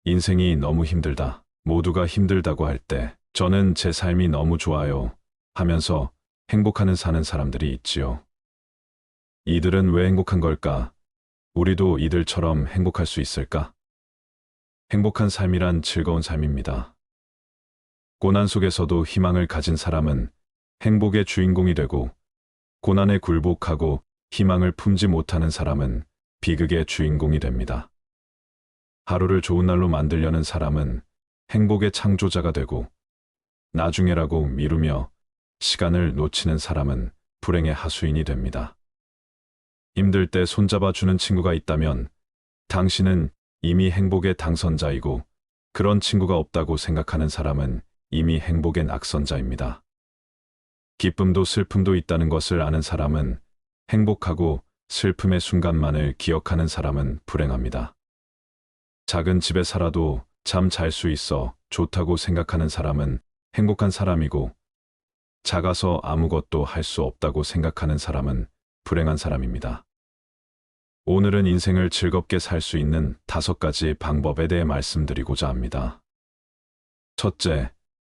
인생이 너무 힘들다. 모두가 힘들다고 할 때 저는 제 삶이 너무 좋아요 하면서 행복하는 사는 사람들이 있지요. 이들은 왜 행복한 걸까? 우리도 이들처럼 행복할 수 있을까? 행복한 삶이란 즐거운 삶입니다. 고난 속에서도 희망을 가진 사람은 행복의 주인공이 되고, 고난에 굴복하고 희망을 품지 못하는 사람은 비극의 주인공이 됩니다. 하루를 좋은 날로 만들려는 사람은 행복의 창조자가 되고, 나중에라고 미루며 시간을 놓치는 사람은 불행의 하수인이 됩니다. 힘들 때 손잡아 주는 친구가 있다면 당신은 이미 행복의 당선자이고, 그런 친구가 없다고 생각하는 사람은 이미 행복의 낙선자입니다. 기쁨도 슬픔도 있다는 것을 아는 사람은 행복하고, 슬픔의 순간만을 기억하는 사람은 불행합니다. 작은 집에 살아도 잠 잘 수 있어 좋다고 생각하는 사람은 행복한 사람이고, 작아서 아무것도 할 수 없다고 생각하는 사람은 불행한 사람입니다. 오늘은 인생을 즐겁게 살 수 있는 5가지 방법에 대해 말씀드리고자 합니다. 첫째,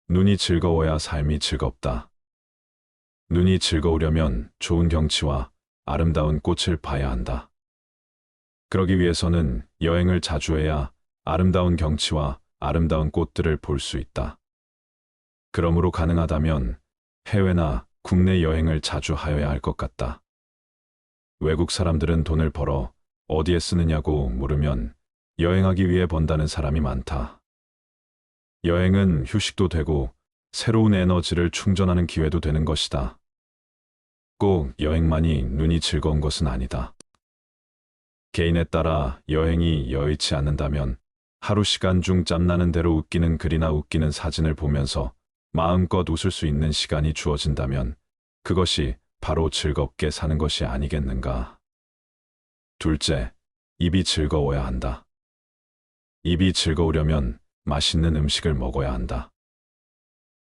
눈이 즐거워야 삶이 즐겁다. 눈이 즐거우려면 좋은 경치와 아름다운 꽃을 봐야 한다. 그러기 위해서는 여행을 자주 해야 아름다운 경치와 아름다운 꽃들을 볼 수 있다. 그러므로 가능하다면 해외나 국내 여행을 자주 하여야 할 것 같다. 외국 사람들은 돈을 벌어 어디에 쓰느냐고 물으면 여행하기 위해 번다는 사람이 많다. 여행은 휴식도 되고 새로운 에너지를 충전하는 기회도 되는 것이다. 꼭 여행만이 눈이 즐거운 것은 아니다. 개인에 따라 여행이 여의치 않는다면 하루 시간 중 짬나는 대로 웃기는 글이나 웃기는 사진을 보면서 마음껏 웃을 수 있는 시간이 주어진다면 그것이 바로 즐겁게 사는 것이 아니겠는가. 둘째, 입이 즐거워야 한다. 입이 즐거우려면 맛있는 음식을 먹어야 한다.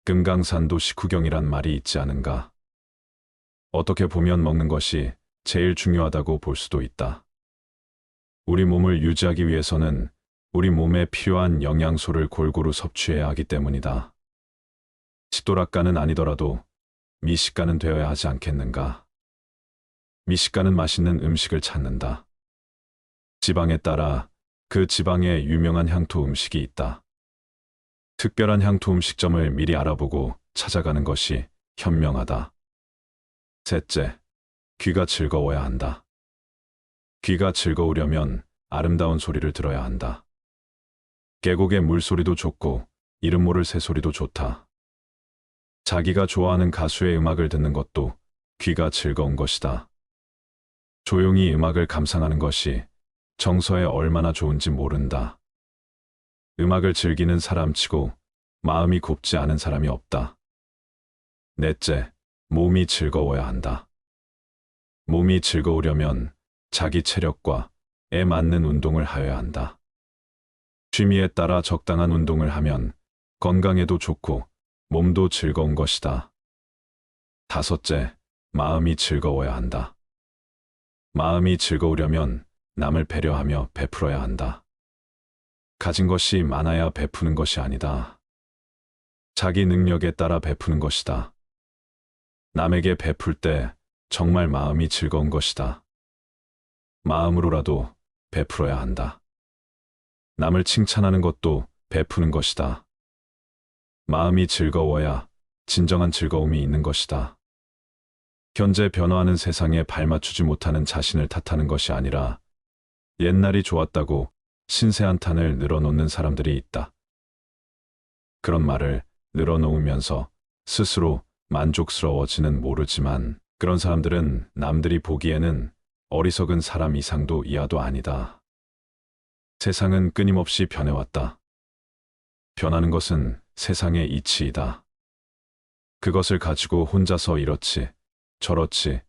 금강산도 식후경이란 말이 있지 않은가. 어떻게 보면 먹는 것이 제일 중요하다고 볼 수도 있다. 우리 몸을 유지하기 위해서는 우리 몸에 필요한 영양소를 골고루 섭취해야 하기 때문이다. 식도락가는 아니더라도 미식가는 되어야 하지 않겠는가. 미식가는 맛있는 음식을 찾는다. 지방에 따라 그 지방의 유명한 향토 음식이 있다. 특별한 향토 음식점을 미리 알아보고 찾아가는 것이 현명하다. 셋째, 귀가 즐거워야 한다. 귀가 즐거우려면 아름다운 소리를 들어야 한다. 계곡의 물소리도 좋고 이름 모를 새소리도 좋다. 자기가 좋아하는 가수의 음악을 듣는 것도 귀가 즐거운 것이다. 조용히 음악을 감상하는 것이 정서에 얼마나 좋은지 모른다. 음악을 즐기는 사람치고 마음이 곱지 않은 사람이 없다. 넷째, 몸이 즐거워야 한다. 몸이 즐거우려면 자기 체력과 에 맞는 운동을 하여야 한다. 취미에 따라 적당한 운동을 하면 건강에도 좋고 몸도 즐거운 것이다. 다섯째, 마음이 즐거워야 한다. 마음이 즐거우려면 남을 배려하며 베풀어야 한다. 가진 것이 많아야 베푸는 것이 아니다. 자기 능력에 따라 베푸는 것이다. 남에게 베풀 때 정말 마음이 즐거운 것이다. 마음으로라도 베풀어야 한다. 남을 칭찬하는 것도 베푸는 것이다. 마음이 즐거워야 진정한 즐거움이 있는 것이다. 현재 변화하는 세상에 발맞추지 못하는 자신을 탓하는 것이 아니라 옛날이 좋았다고 신세 한탄을 늘어놓는 사람들이 있다. 그런 말을 늘어놓으면서 스스로 만족스러워지는 모르지만 그런 사람들은 남들이 보기에는 어리석은 사람 이상도 이하도 아니다. 세상은 끊임없이 변해왔다. 변하는 것은 세상의 이치이다. 그것을 가지고 혼자서 이렇지 저렇지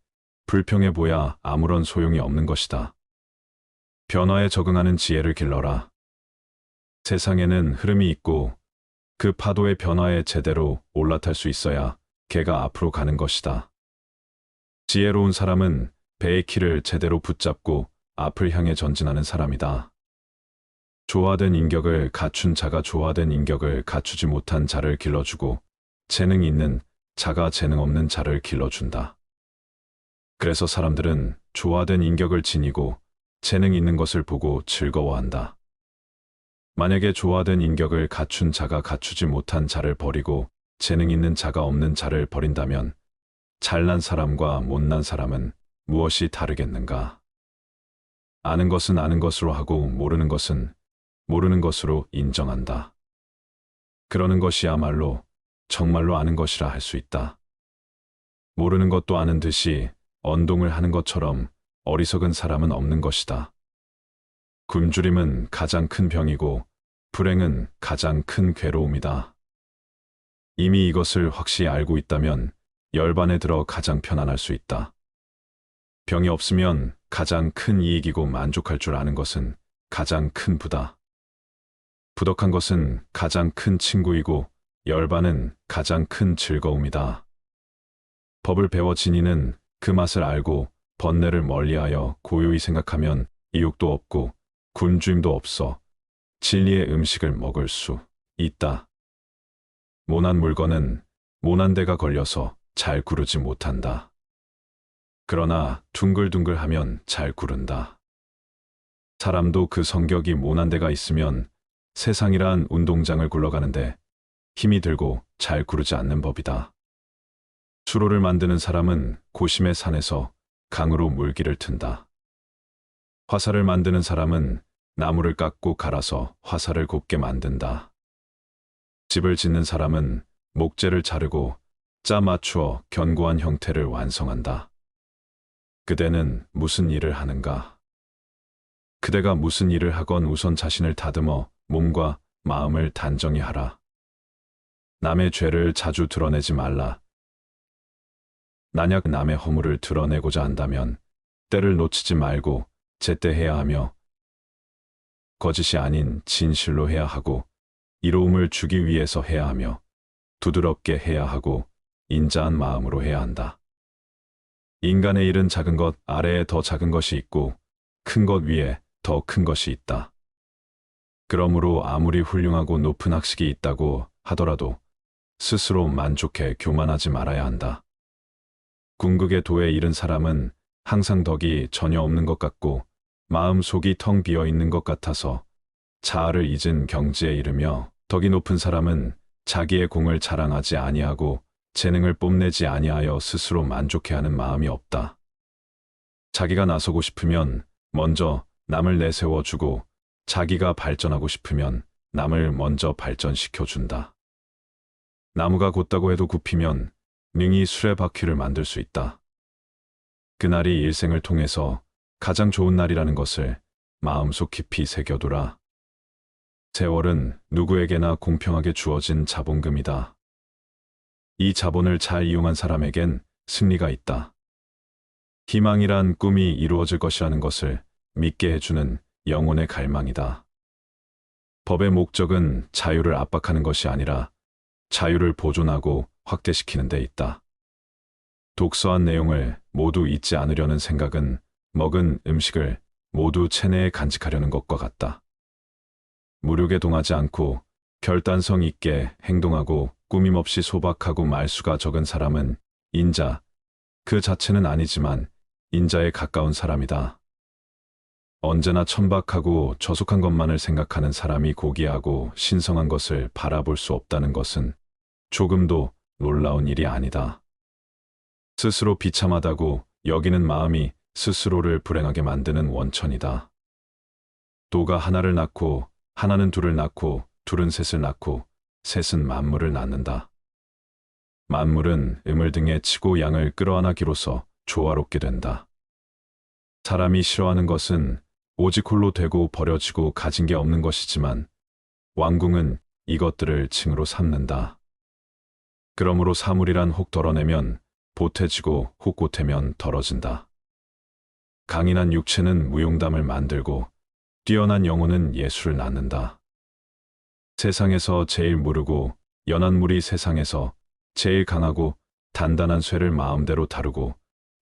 불평해 보야 아무런 소용이 없는 것이다. 변화에 적응하는 지혜를 길러라. 세상에는 흐름이 있고 그 파도의 변화에 제대로 올라탈 수 있어야 개가 앞으로 가는 것이다. 지혜로운 사람은 배의 키를 제대로 붙잡고 앞을 향해 전진하는 사람이다. 조화된 인격을 갖춘 자가 조화된 인격을 갖추지 못한 자를 길러주고 재능 있는 자가 재능 없는 자를 길러준다. 그래서 사람들은 조화된 인격을 지니고 재능 있는 것을 보고 즐거워한다. 만약에 조화된 인격을 갖춘 자가 갖추지 못한 자를 버리고 재능 있는 자가 없는 자를 버린다면 잘난 사람과 못난 사람은 무엇이 다르겠는가? 아는 것은 아는 것으로 하고 모르는 것은 모르는 것으로 인정한다. 그러는 것이야말로 정말로 아는 것이라 할 수 있다. 모르는 것도 아는 듯이 언동을 하는 것처럼 어리석은 사람은 없는 것이다. 굶주림은 가장 큰 병이고 불행은 가장 큰 괴로움이다. 이미 이것을 확실히 알고 있다면 열반에 들어 가장 편안할 수 있다. 병이 없으면 가장 큰 이익이고 만족할 줄 아는 것은 가장 큰 부다. 부덕한 것은 가장 큰 친구이고 열반은 가장 큰 즐거움이다. 법을 배워 지니는 그 맛을 알고 번뇌를 멀리하여 고요히 생각하면 이욕도 없고 굶주림도 없어 진리의 음식을 먹을 수 있다. 모난 물건은 모난 데가 걸려서 잘 구르지 못한다. 그러나 둥글둥글하면 잘 구른다. 사람도 그 성격이 모난 데가 있으면 세상이란 운동장을 굴러가는데 힘이 들고 잘 구르지 않는 법이다. 수로를 만드는 사람은 고심의 산에서 강으로 물기를 튼다. 화살을 만드는 사람은 나무를 깎고 갈아서 화살을 곱게 만든다. 집을 짓는 사람은 목재를 자르고 짜 맞추어 견고한 형태를 완성한다. 그대는 무슨 일을 하는가? 그대가 무슨 일을 하건 우선 자신을 다듬어 몸과 마음을 단정히 하라. 남의 죄를 자주 드러내지 말라. 만약 남의 허물을 드러내고자 한다면 때를 놓치지 말고 제때 해야 하며 거짓이 아닌 진실로 해야 하고 이로움을 주기 위해서 해야 하며 두드럽게 해야 하고 인자한 마음으로 해야 한다. 인간의 일은 작은 것 아래에 더 작은 것이 있고 큰 것 위에 더 큰 것이 있다. 그러므로 아무리 훌륭하고 높은 학식이 있다고 하더라도 스스로 만족해 교만하지 말아야 한다. 궁극의 도에 이른 사람은 항상 덕이 전혀 없는 것 같고 마음속이 텅 비어 있는 것 같아서 자아를 잊은 경지에 이르며 덕이 높은 사람은 자기의 공을 자랑하지 아니하고 재능을 뽐내지 아니하여 스스로 만족해하는 마음이 없다. 자기가 나서고 싶으면 먼저 남을 내세워주고 자기가 발전하고 싶으면 남을 먼저 발전시켜준다. 나무가 곧다고 해도 굽히면 능히 수레바퀴를 만들 수 있다. 그날이 일생을 통해서 가장 좋은 날이라는 것을 마음속 깊이 새겨두라. 세월은 누구에게나 공평하게 주어진 자본금이다. 이 자본을 잘 이용한 사람에겐 승리가 있다. 희망이란 꿈이 이루어질 것이라는 것을 믿게 해주는 영혼의 갈망이다. 법의 목적은 자유를 압박하는 것이 아니라 자유를 보존하고 확대시키는 데 있다. 독서한 내용을 모두 잊지 않으려는 생각은 먹은 음식을 모두 체내에 간직하려는 것과 같다. 무력에 동하지 않고 결단성 있게 행동하고 꾸밈없이 소박하고 말수가 적은 사람은 인자, 그 자체는 아니지만 인자에 가까운 사람이다. 언제나 천박하고 저속한 것만을 생각하는 사람이 고귀하고 신성한 것을 바라볼 수 없다는 것은 조금도 놀라운 일이 아니다. 스스로 비참하다고 여기는 마음이 스스로를 불행하게 만드는 원천이다. 도가 하나를 낳고 하나는 둘을 낳고 둘은 셋을 낳고 셋은 만물을 낳는다. 만물은 음을 등에 치고 양을 끌어안아기로써 조화롭게 된다. 사람이 싫어하는 것은 오직 홀로 되고 버려지고 가진 게 없는 것이지만 왕궁은 이것들을 층으로 삼는다. 그러므로 사물이란 혹 덜어내면 보태지고 혹 보태면 덜어진다. 강인한 육체는 무용담을 만들고 뛰어난 영혼은 예술을 낳는다. 세상에서 제일 무르고 연한 물이 세상에서 제일 강하고 단단한 쇠를 마음대로 다루고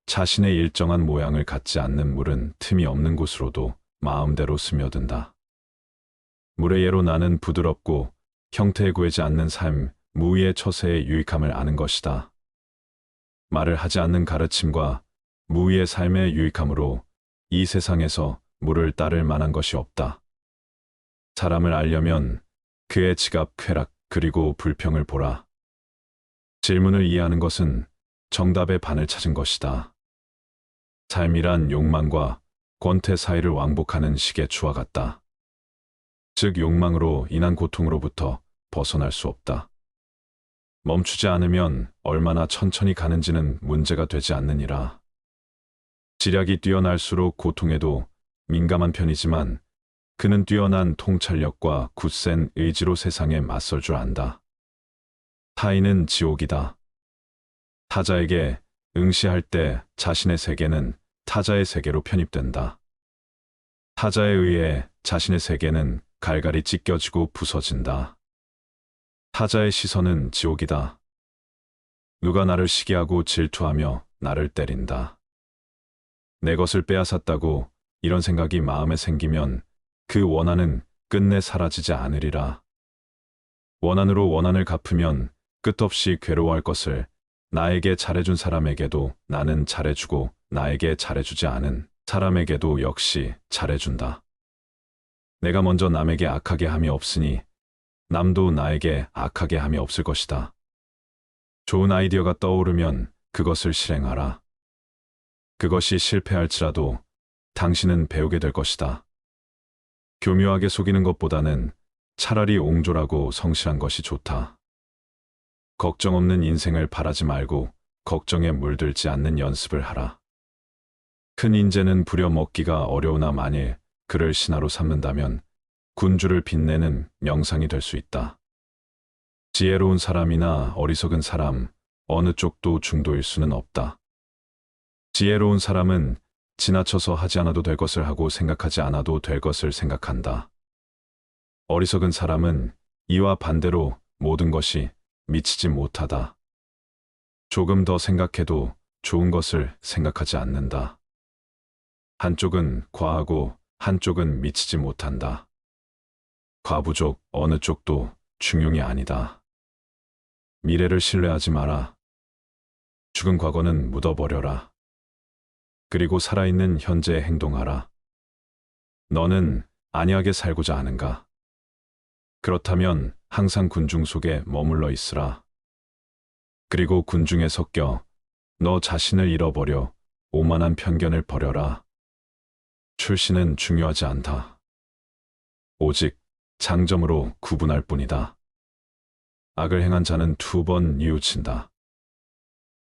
자신의 일정한 모양을 갖지 않는 물은 틈이 없는 곳으로도 마음대로 스며든다. 물의 예로 나는 부드럽고 형태에 구애지 않는 삶, 무의의 처세의 유익함을 아는 것이다. 말을 하지 않는 가르침과 무의의 삶의 유익함으로 이 세상에서 물을 따를 만한 것이 없다. 사람을 알려면 그의 지갑, 쾌락, 그리고 불평을 보라. 질문을 이해하는 것은 정답의 반을 찾은 것이다. 삶이란 욕망과 권태 사이를 왕복하는 시계 추와 같다. 즉 욕망으로 인한 고통으로부터 벗어날 수 없다. 멈추지 않으면 얼마나 천천히 가는지는 문제가 되지 않느니라. 지략이 뛰어날수록 고통에도 민감한 편이지만 그는 뛰어난 통찰력과 굳센 의지로 세상에 맞설 줄 안다. 타인은 지옥이다. 타자에게 응시할 때 자신의 세계는 타자의 세계로 편입된다. 타자에 의해 자신의 세계는 갈갈이 찢겨지고 부서진다. 타자의 시선은 지옥이다. 누가 나를 시기하고 질투하며 나를 때린다. 내 것을 빼앗았다고 이런 생각이 마음에 생기면 그 원한은 끝내 사라지지 않으리라. 원한으로 원한을 갚으면 끝없이 괴로워할 것을 나에게 잘해준 사람에게도 나는 잘해주고 나에게 잘해주지 않은 사람에게도 역시 잘해준다. 내가 먼저 남에게 악하게 함이 없으니 남도 나에게 악하게 함이 없을 것이다. 좋은 아이디어가 떠오르면 그것을 실행하라. 그것이 실패할지라도 당신은 배우게 될 것이다. 교묘하게 속이는 것보다는 차라리 옹졸하고 성실한 것이 좋다. 걱정 없는 인생을 바라지 말고 걱정에 물들지 않는 연습을 하라. 큰 인재는 부려먹기가 어려우나 만일 그를 신하로 삼는다면 군주를 빛내는 명상이 될 수 있다. 지혜로운 사람이나 어리석은 사람, 어느 쪽도 중도일 수는 없다. 지혜로운 사람은 지나쳐서 하지 않아도 될 것을 하고 생각하지 않아도 될 것을 생각한다. 어리석은 사람은 이와 반대로 모든 것이 미치지 못하다. 조금 더 생각해도 좋은 것을 생각하지 않는다. 한쪽은 과하고 한쪽은 미치지 못한다. 과부족 어느 쪽도 중용이 아니다. 미래를 신뢰하지 마라. 죽은 과거는 묻어버려라. 그리고 살아있는 현재에 행동하라. 너는 안이하게 살고자 하는가? 그렇다면 항상 군중 속에 머물러 있으라. 그리고 군중에 섞여 너 자신을 잃어버려 오만한 편견을 버려라. 출신은 중요하지 않다. 오직 장점으로 구분할 뿐이다. 악을 행한 자는 2번 뉘우친다.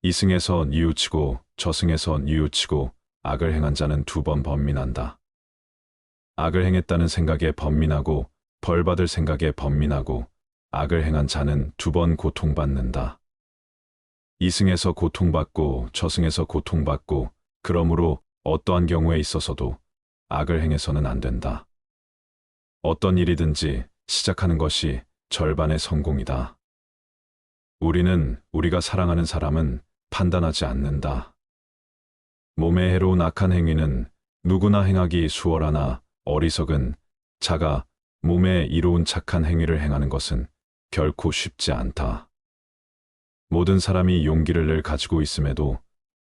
이승에서 뉘우치고 저승에서 뉘우치고 악을 행한 자는 2번 번민한다. 악을 행했다는 생각에 번민하고 벌받을 생각에 번민하고 악을 행한 자는 2번 고통받는다. 이승에서 고통받고 저승에서 고통받고 그러므로 어떠한 경우에 있어서도 악을 행해서는 안 된다. 어떤 일이든지 시작하는 것이 절반의 성공이다. 우리는 우리가 사랑하는 사람은 판단하지 않는다. 몸에 해로운 악한 행위는 누구나 행하기 수월하나 어리석은 자가 몸에 이로운 착한 행위를 행하는 것은 결코 쉽지 않다. 모든 사람이 용기를 늘 가지고 있음에도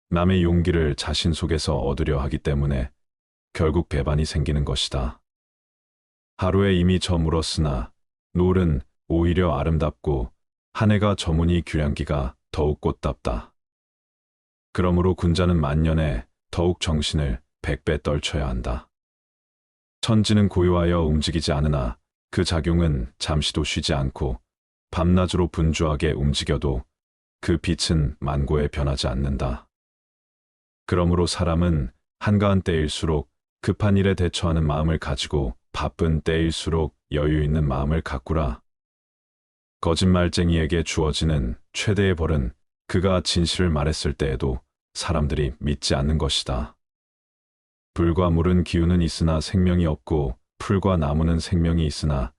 남의 용기를 자신 속에서 얻으려 하기 때문에 결국 배반이 생기는 것이다. 하루에 이미 저물었으나 노을은 오히려 아름답고 한 해가 저무니 규량기가 더욱 꽃답다. 그러므로 군자는 만년에 더욱 정신을 100배 떨쳐야 한다. 천지는 고요하여 움직이지 않으나 그 작용은 잠시도 쉬지 않고 밤낮으로 분주하게 움직여도 그 빛은 만고에 변하지 않는다. 그러므로 사람은 한가한 때일수록 급한 일에 대처하는 마음을 가지고 바쁜 때일수록 여유 있는 마음을 가꾸라. 거짓말쟁이에게 주어지는 최대의 벌은 그가 진실을 말했을 때에도 사람들이 믿지 않는 것이다. 불과 물은 기운은 있으나 생명이 없고 풀과 나무는 생명이 있으나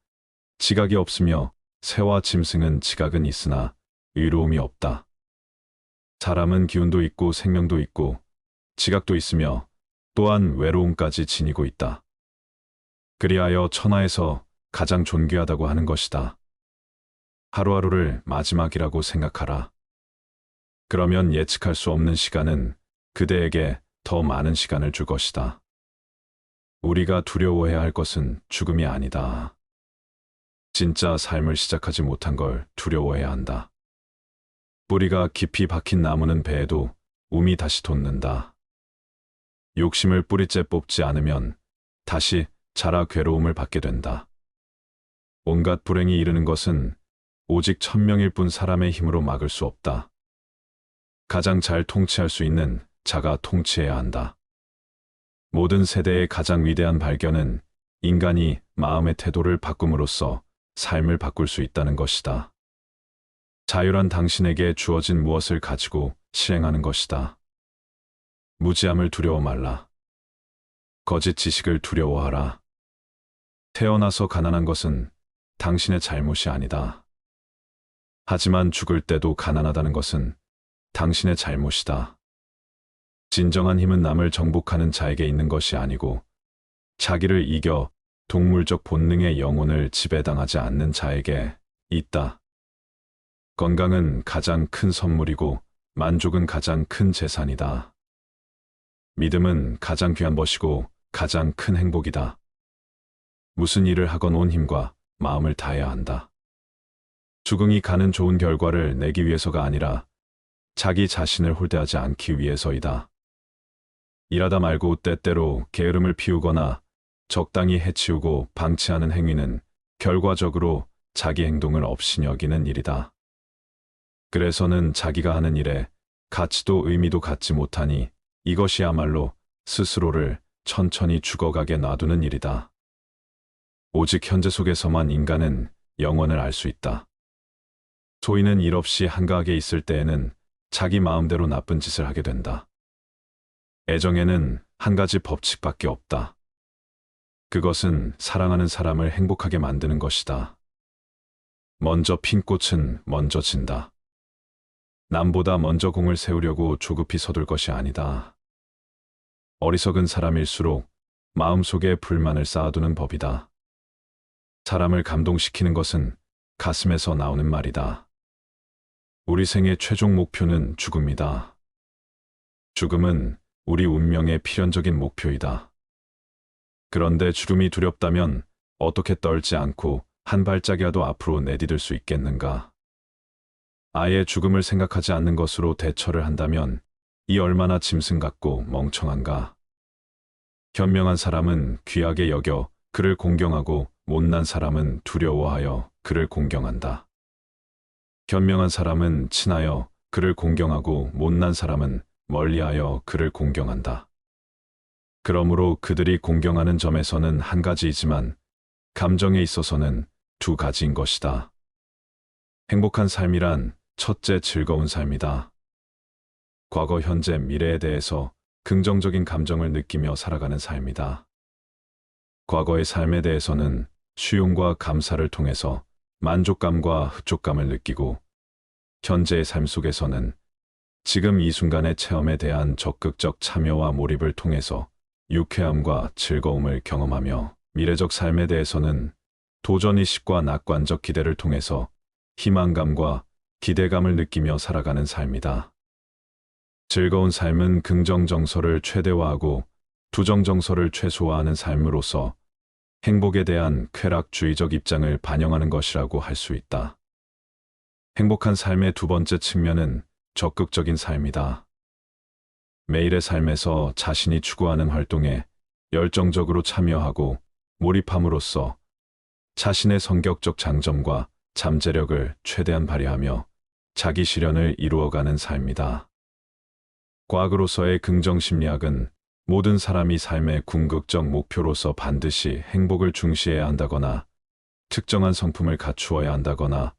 지각이 없으며 새와 짐승은 지각은 있으나 의로움이 없다. 사람은 기운도 있고 생명도 있고 지각도 있으며 또한 외로움까지 지니고 있다. 그리하여 천하에서 가장 존귀하다고 하는 것이다. 하루하루를 마지막이라고 생각하라. 그러면 예측할 수 없는 시간은 그대에게 더 많은 시간을 줄 것이다. 우리가 두려워해야 할 것은 죽음이 아니다. 진짜 삶을 시작하지 못한 걸 두려워해야 한다. 뿌리가 깊이 박힌 나무는 배에도 움이 다시 돋는다. 욕심을 뿌리째 뽑지 않으면 다시 자라 괴로움을 받게 된다. 온갖 불행이 이르는 것은 오직 천명일 뿐 사람의 힘으로 막을 수 없다. 가장 잘 통치할 수 있는 자가 통치해야 한다. 모든 세대의 가장 위대한 발견은 인간이 마음의 태도를 바꿈으로써 삶을 바꿀 수 있다는 것이다. 자유란 당신에게 주어진 무엇을 가지고 실행하는 것이다. 무지함을 두려워 말라. 거짓 지식을 두려워하라. 태어나서 가난한 것은 당신의 잘못이 아니다. 하지만 죽을 때도 가난하다는 것은 당신의 잘못이다. 진정한 힘은 남을 정복하는 자에게 있는 것이 아니고 자기를 이겨 동물적 본능의 영혼을 지배당하지 않는 자에게 있다. 건강은 가장 큰 선물이고 만족은 가장 큰 재산이다. 믿음은 가장 귀한 것이고 가장 큰 행복이다. 무슨 일을 하건 온 힘과 마음을 다해야 한다. 죽음이 가는 좋은 결과를 내기 위해서가 아니라 자기 자신을 홀대하지 않기 위해서이다. 일하다 말고 때때로 게으름을 피우거나 적당히 해치우고 방치하는 행위는 결과적으로 자기 행동을 업신 여기는 일이다. 그래서는 자기가 하는 일에 가치도 의미도 갖지 못하니 이것이야말로 스스로를 천천히 죽어가게 놔두는 일이다. 오직 현재 속에서만 인간은 영원을 알 수 있다. 소인은 일 없이 한가하게 있을 때에는 자기 마음대로 나쁜 짓을 하게 된다. 애정에는 한 가지 법칙밖에 없다. 그것은 사랑하는 사람을 행복하게 만드는 것이다. 먼저 핀 꽃은 먼저 진다. 남보다 먼저 공을 세우려고 조급히 서둘 것이 아니다. 어리석은 사람일수록 마음속에 불만을 쌓아두는 법이다. 사람을 감동시키는 것은 가슴에서 나오는 말이다. 우리 생의 최종 목표는 죽음이다. 죽음은 우리 운명의 필연적인 목표이다. 그런데 죽음이 두렵다면 어떻게 떨지 않고 한 발짝이라도 앞으로 내디딜 수 있겠는가? 아예 죽음을 생각하지 않는 것으로 대처를 한다면 이 얼마나 짐승 같고 멍청한가? 현명한 사람은 귀하게 여겨 그를 공경하고 못난 사람은 두려워하여 그를 공경한다. 현명한 사람은 친하여 그를 공경하고 못난 사람은 멀리하여 그를 공경한다. 그러므로 그들이 공경하는 점에서는 한 가지이지만 감정에 있어서는 두 가지인 것이다. 행복한 삶이란 첫째 즐거운 삶이다. 과거, 현재, 미래에 대해서 긍정적인 감정을 느끼며 살아가는 삶이다. 과거의 삶에 대해서는 수용과 감사를 통해서 만족감과 흡족감을 느끼고 현재의 삶 속에서는 지금 이 순간의 체험에 대한 적극적 참여와 몰입을 통해서 유쾌함과 즐거움을 경험하며 미래적 삶에 대해서는 도전의식과 낙관적 기대를 통해서 희망감과 기대감을 느끼며 살아가는 삶이다. 즐거운 삶은 긍정정서를 최대화하고 부정정서를 최소화하는 삶으로서 행복에 대한 쾌락주의적 입장을 반영하는 것이라고 할 수 있다. 행복한 삶의 두 번째 측면은 적극적인 삶이다. 매일의 삶에서 자신이 추구하는 활동에 열정적으로 참여하고 몰입함으로써 자신의 성격적 장점과 잠재력을 최대한 발휘하며 자기 실현을 이루어가는 삶이다. 과학으로서의 긍정심리학은 모든 사람이 삶의 궁극적 목표로서 반드시 행복을 중시해야 한다거나 특정한 성품을 갖추어야 한다거나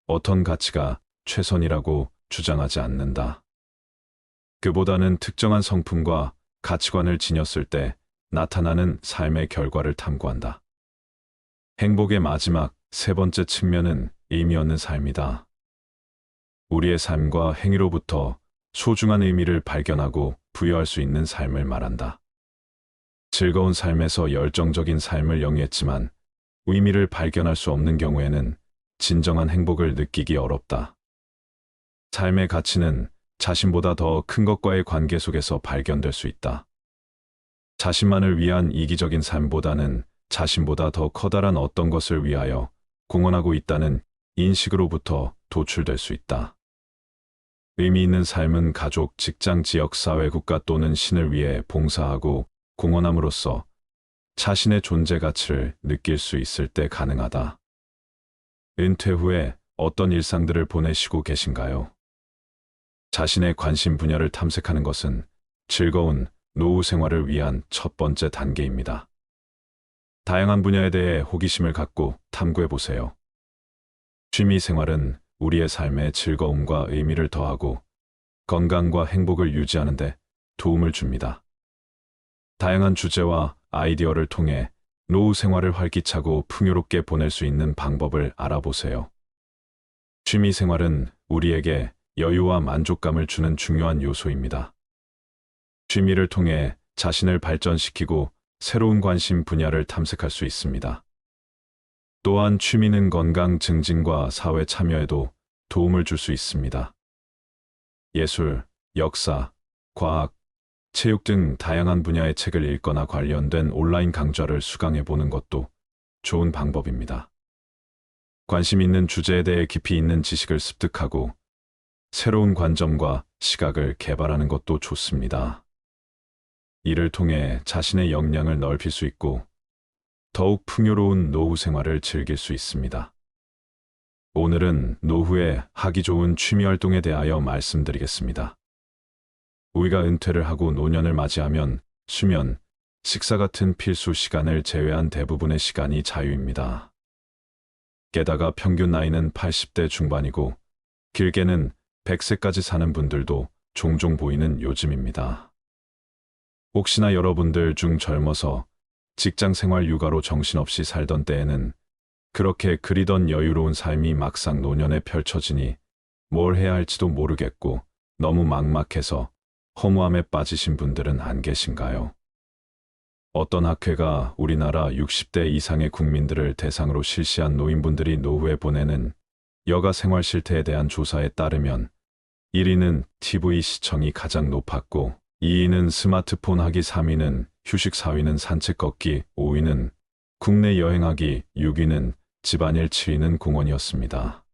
어떤 가치가 최선이라고 주장하지 않는다. 그보다는 특정한 성품과 가치관을 지녔을 때 나타나는 삶의 결과를 탐구한다. 행복의 마지막 세 번째 측면은 의미 없는 삶이다. 우리의 삶과 행위로부터 소중한 의미를 발견하고 부여할 수 있는 삶을 말한다. 즐거운 삶에서 열정적인 삶을 영위했지만 의미를 발견할 수 없는 경우에는 진정한 행복을 느끼기 어렵다. 삶의 가치는 자신보다 더 큰 것과의 관계 속에서 발견될 수 있다. 자신만을 위한 이기적인 삶보다는 자신보다 더 커다란 어떤 것을 위하여 공헌하고 있다는 인식으로부터 도출될 수 있다. 의미 있는 삶은 가족, 직장, 지역, 사회, 국가 또는 신을 위해 봉사하고 공헌함으로써 자신의 존재 가치를 느낄 수 있을 때 가능하다. 은퇴 후에 어떤 일상들을 보내시고 계신가요? 자신의 관심 분야를 탐색하는 것은 즐거운 노후 생활을 위한 첫 번째 단계입니다. 다양한 분야에 대해 호기심을 갖고 탐구해 보세요. 취미 생활은 우리의 삶에 즐거움과 의미를 더하고 건강과 행복을 유지하는 데 도움을 줍니다. 다양한 주제와 아이디어를 통해 노후 생활을 활기차고 풍요롭게 보낼 수 있는 방법을 알아보세요. 취미 생활은 우리에게 여유와 만족감을 주는 중요한 요소입니다. 취미를 통해 자신을 발전시키고 새로운 관심 분야를 탐색할 수 있습니다. 또한 취미는 건강 증진과 사회 참여에도 도움을 줄 수 있습니다. 예술, 역사, 과학, 체육 등 다양한 분야의 책을 읽거나 관련된 온라인 강좌를 수강해 보는 것도 좋은 방법입니다. 관심 있는 주제에 대해 깊이 있는 지식을 습득하고 새로운 관점과 시각을 개발하는 것도 좋습니다. 이를 통해 자신의 역량을 넓힐 수 있고 더욱 풍요로운 노후 생활을 즐길 수 있습니다. 오늘은 노후에 하기 좋은 취미 활동에 대하여 말씀드리겠습니다. 우리가 은퇴를 하고 노년을 맞이하면 수면, 식사 같은 필수 시간을 제외한 대부분의 시간이 자유입니다. 게다가 평균 나이는 80대 중반이고 길게는 100세까지 사는 분들도 종종 보이는 요즘입니다. 혹시나 여러분들 중 젊어서 직장 생활 육아로 정신없이 살던 때에는 그렇게 그리던 여유로운 삶이 막상 노년에 펼쳐지니 뭘 해야 할지도 모르겠고 너무 막막해서 허무함에 빠지신 분들은 안 계신가요? 어떤 학회가 우리나라 60대 이상의 국민들을 대상으로 실시한 노인분들이 노후에 보내는 여가 생활 실태에 대한 조사에 따르면 1위는 TV 시청이 가장 높았고 2위는 스마트폰 하기, 3위는 휴식, 4위는 산책 걷기, 5위는 국내 여행하기, 6위는 집안일, 7위는 공원이었습니다.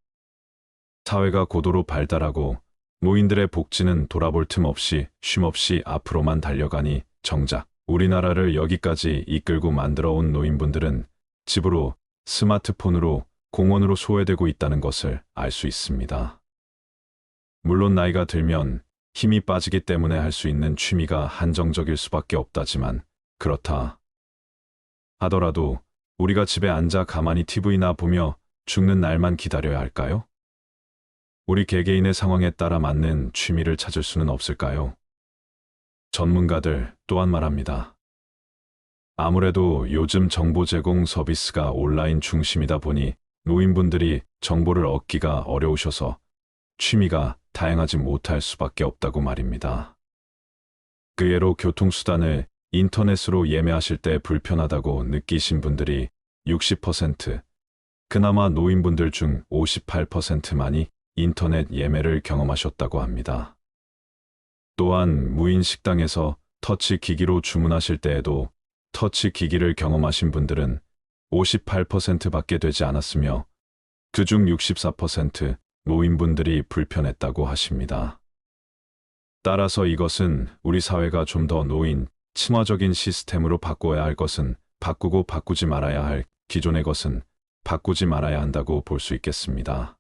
사회가 고도로 발달하고 노인들의 복지는 돌아볼 틈 없이 쉼없이 앞으로만 달려가니 정작 우리나라를 여기까지 이끌고 만들어 온 노인분들은 집으로, 스마트폰으로, 공원으로 소외되고 있다는 것을 알 수 있습니다. 물론 나이가 들면 힘이 빠지기 때문에 할 수 있는 취미가 한정적일 수밖에 없다지만 그렇다 하더라도 우리가 집에 앉아 가만히 TV나 보며 죽는 날만 기다려야 할까요? 우리 개개인의 상황에 따라 맞는 취미를 찾을 수는 없을까요? 전문가들 또한 말합니다. 아무래도 요즘 정보 제공 서비스가 온라인 중심이다 보니 노인분들이 정보를 얻기가 어려우셔서 취미가 다양하지 못할 수밖에 없다고 말입니다. 그 예로 교통수단을 인터넷으로 예매하실 때 불편하다고 느끼신 분들이 60%, 그나마 노인분들 중 58%만이 인터넷 예매를 경험하셨다고 합니다. 또한 무인 식당에서 터치 기기로 주문하실 때에도 터치 기기를 경험하신 분들은 58%밖에 되지 않았으며 그중 64% 노인분들이 불편했다고 하십니다. 따라서 이것은 우리 사회가 좀 더 노인 친화적인 시스템으로 바꿔야 할 것은 바꾸고 바꾸지 말아야 할 기존의 것은 바꾸지 말아야 한다고 볼 수 있겠습니다.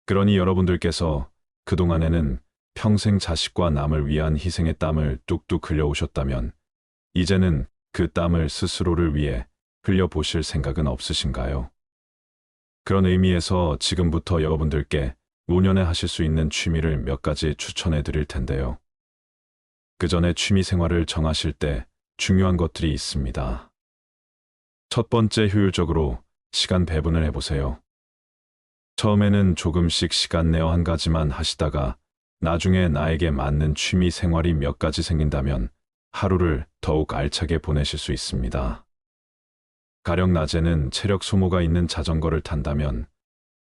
그러니 여러분들께서 그동안에는 평생 자식과 남을 위한 희생의 땀을 뚝뚝 흘려오셨다면 이제는 그 땀을 스스로를 위해 흘려보실 생각은 없으신가요? 그런 의미에서 지금부터 여러분들께 노년에 하실 수 있는 취미를 몇 가지 추천해 드릴 텐데요. 그 전에 취미 생활을 정하실 때 중요한 것들이 있습니다. 첫 번째, 효율적으로 시간 배분을 해보세요. 처음에는 조금씩 시간 내어 한 가지만 하시다가 나중에 나에게 맞는 취미 생활이 몇 가지 생긴다면 하루를 더욱 알차게 보내실 수 있습니다. 가령 낮에는 체력 소모가 있는 자전거를 탄다면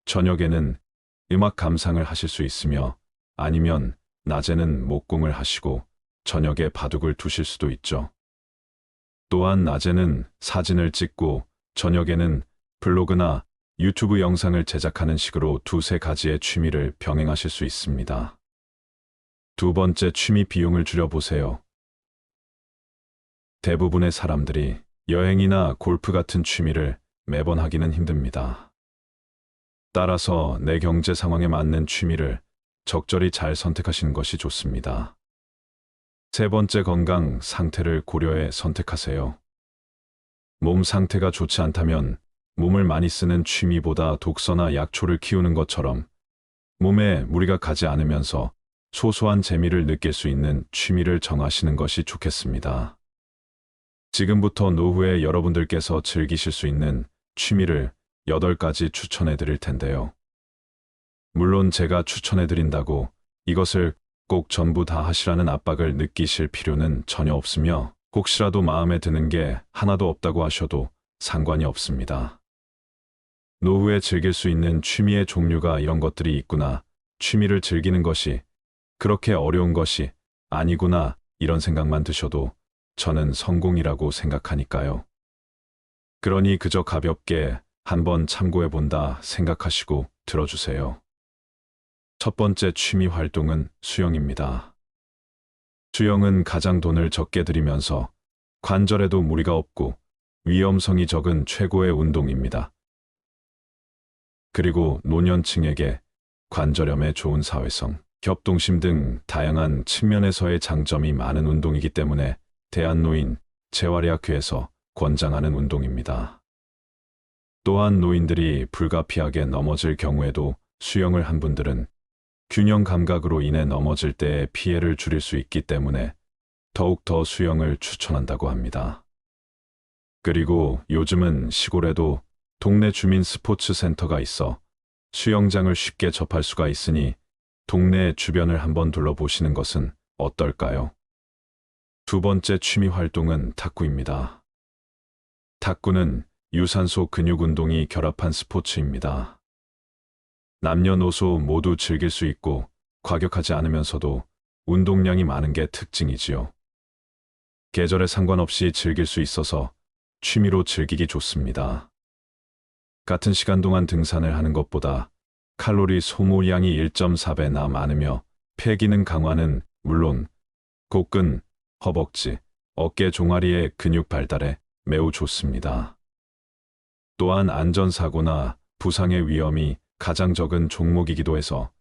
저녁에는 음악 감상을 하실 수 있으며 아니면 낮에는 목공을 하시고 저녁에 바둑을 두실 수도 있죠. 또한 낮에는 사진을 찍고 저녁에는 블로그나 유튜브 영상을 제작하는 식으로 두세 가지의 취미를 병행하실 수 있습니다. 두 번째, 취미 비용을 줄여보세요. 대부분의 사람들이 여행이나 골프 같은 취미를 매번 하기는 힘듭니다. 따라서 내 경제 상황에 맞는 취미를 적절히 잘 선택하시는 것이 좋습니다. 세 번째, 건강 상태를 고려해 선택하세요. 몸 상태가 좋지 않다면 몸을 많이 쓰는 취미보다 독서나 약초를 키우는 것처럼 몸에 무리가 가지 않으면서 소소한 재미를 느낄 수 있는 취미를 정하시는 것이 좋겠습니다. 지금부터 노후에 여러분들께서 즐기실 수 있는 취미를 8가지 추천해 드릴 텐데요. 물론 제가 추천해 드린다고 이것을 꼭 전부 다 하시라는 압박을 느끼실 필요는 전혀 없으며 혹시라도 마음에 드는 게 하나도 없다고 하셔도 상관이 없습니다. 노후에 즐길 수 있는 취미의 종류가 이런 것들이 있구나, 취미를 즐기는 것이 그렇게 어려운 것이 아니구나, 이런 생각만 드셔도 저는 성공이라고 생각하니까요. 그러니 그저 가볍게 한번 참고해 본다 생각하시고 들어주세요. 첫 번째 취미 활동은 수영입니다. 수영은 가장 돈을 적게 들이면서 관절에도 무리가 없고 위험성이 적은 최고의 운동입니다. 그리고 노년층에게 관절염에 좋은 사회성, 협동심 등 다양한 측면에서의 장점이 많은 운동이기 때문에 대한노인 재활의학회에서 권장하는 운동입니다. 또한 노인들이 불가피하게 넘어질 경우에도 수영을 한 분들은 균형 감각으로 인해 넘어질 때의 피해를 줄일 수 있기 때문에 더욱더 수영을 추천한다고 합니다. 그리고 요즘은 시골에도 동네 주민 스포츠 센터가 있어 수영장을 쉽게 접할 수가 있으니 동네 주변을 한번 둘러보시는 것은 어떨까요? 두 번째 취미 활동은 탁구입니다. 탁구는 유산소 근육 운동이 결합한 스포츠입니다. 남녀노소 모두 즐길 수 있고 과격하지 않으면서도 운동량이 많은 게 특징이지요. 계절에 상관없이 즐길 수 있어서 취미로 즐기기 좋습니다. 같은 시간 동안 등산을 하는 것보다 칼로리 소모량이 1.4배나 많으며 폐기능 강화는 물론 복근, 허벅지, 어깨 종아리의 근육 발달에 매우 좋습니다. 또한 안전사고나 부상의 위험이 가장 적은 종목이기도 해서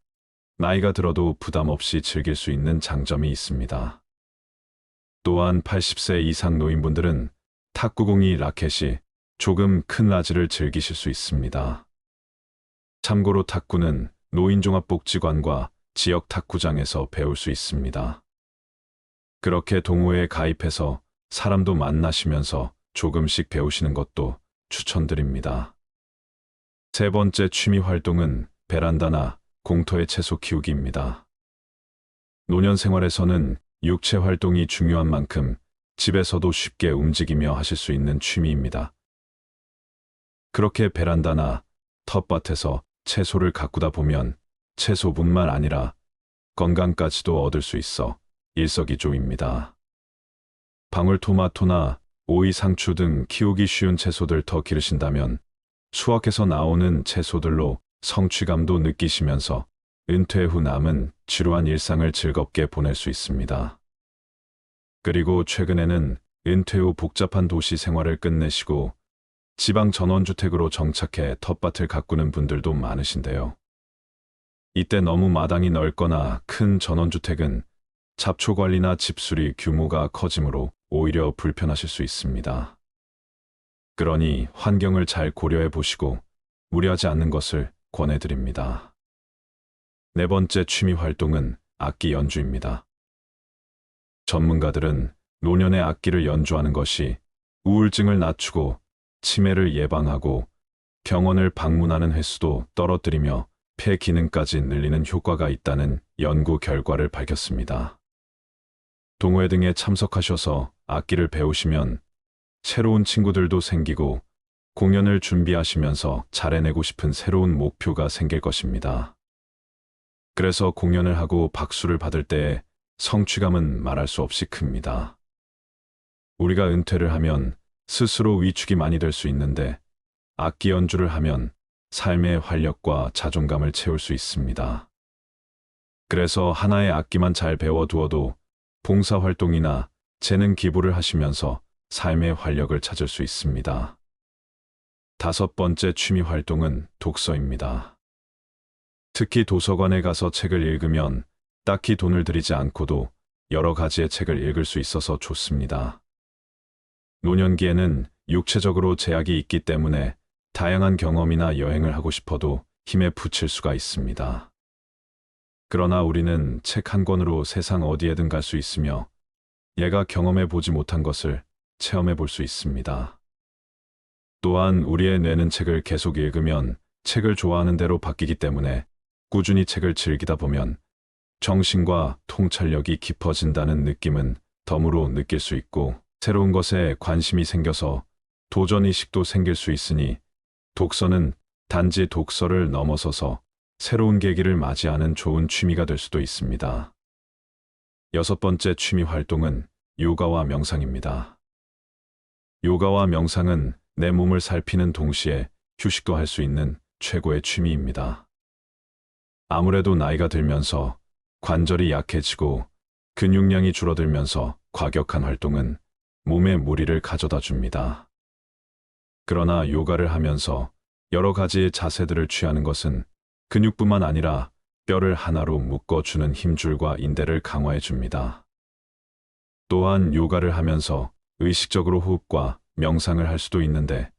나이가 들어도 부담 없이 즐길 수 있는 장점이 있습니다. 또한 80세 이상 노인분들은 탁구공이 라켓이 조금 큰 라지를 즐기실 수 있습니다. 참고로 탁구는 노인종합복지관과 지역 탁구장에서 배울 수 있습니다. 그렇게 동호회에 가입해서 사람도 만나시면서 조금씩 배우시는 것도 추천드립니다. 세 번째 취미 활동은 베란다나 공터의 채소 키우기입니다. 노년 생활에서는 육체 활동이 중요한 만큼 집에서도 쉽게 움직이며 하실 수 있는 취미입니다. 그렇게 베란다나 텃밭에서 채소를 가꾸다 보면 채소뿐만 아니라 건강까지도 얻을 수 있어 일석이조입니다. 방울토마토나 오이, 상추 등 키우기 쉬운 채소들 더 기르신다면 수확해서 나오는 채소들로 성취감도 느끼시면서 은퇴 후 남은 지루한 일상을 즐겁게 보낼 수 있습니다. 그리고 최근에는 은퇴 후 복잡한 도시 생활을 끝내시고 지방 전원주택으로 정착해 텃밭을 가꾸는 분들도 많으신데요. 이때 너무 마당이 넓거나 큰 전원주택은 잡초 관리나 집수리 규모가 커지므로 오히려 불편하실 수 있습니다. 그러니 환경을 잘 고려해 보시고 무리하지 않는 것을 권해드립니다. 네 번째 취미 활동은 악기 연주입니다. 전문가들은 노년에 악기를 연주하는 것이 우울증을 낮추고 치매를 예방하고 병원을 방문하는 횟수도 떨어뜨리며 폐 기능까지 늘리는 효과가 있다는 연구 결과를 밝혔습니다. 동호회 등에 참석하셔서 악기를 배우시면 새로운 친구들도 생기고 공연을 준비하시면서 잘해내고 싶은 새로운 목표가 생길 것입니다. 그래서 공연을 하고 박수를 받을 때의 성취감은 말할 수 없이 큽니다. 우리가 은퇴를 하면 스스로 위축이 많이 될 수 있는데 악기 연주를 하면 삶의 활력과 자존감을 채울 수 있습니다. 그래서 하나의 악기만 잘 배워두어도 봉사활동이나 재능 기부를 하시면서 삶의 활력을 찾을 수 있습니다. 5번째 취미 활동은 독서입니다. 특히 도서관에 가서 책을 읽으면 딱히 돈을 들이지 않고도 여러 가지의 책을 읽을 수 있어서 좋습니다. 노년기에는 육체적으로 제약이 있기 때문에 다양한 경험이나 여행을 하고 싶어도 힘에 부칠 수가 있습니다. 그러나 우리는 책 한 권으로 세상 어디에든 갈 수 있으며 얘가 경험해 보지 못한 것을 체험해 볼 수 있습니다. 또한 우리의 뇌는 책을 계속 읽으면 책을 좋아하는 대로 바뀌기 때문에 꾸준히 책을 즐기다 보면 정신과 통찰력이 깊어진다는 느낌은 덤으로 느낄 수 있고 새로운 것에 관심이 생겨서 도전의식도 생길 수 있으니 독서는 단지 독서를 넘어서서 새로운 계기를 맞이하는 좋은 취미가 될 수도 있습니다. 6번째 취미 활동은 요가와 명상입니다. 요가와 명상은 내 몸을 살피는 동시에 휴식도 할 수 있는 최고의 취미입니다. 아무래도 나이가 들면서 관절이 약해지고 근육량이 줄어들면서 과격한 활동은 몸에 무리를 가져다 줍니다. 그러나 요가를 하면서 여러 가지의 자세들을 취하는 것은 근육뿐만 아니라 뼈를 하나로 묶어주는 힘줄과 인대를 강화해 줍니다. 또한 요가를 하면서 의식적으로 호흡과 명상을 할 수도 있는데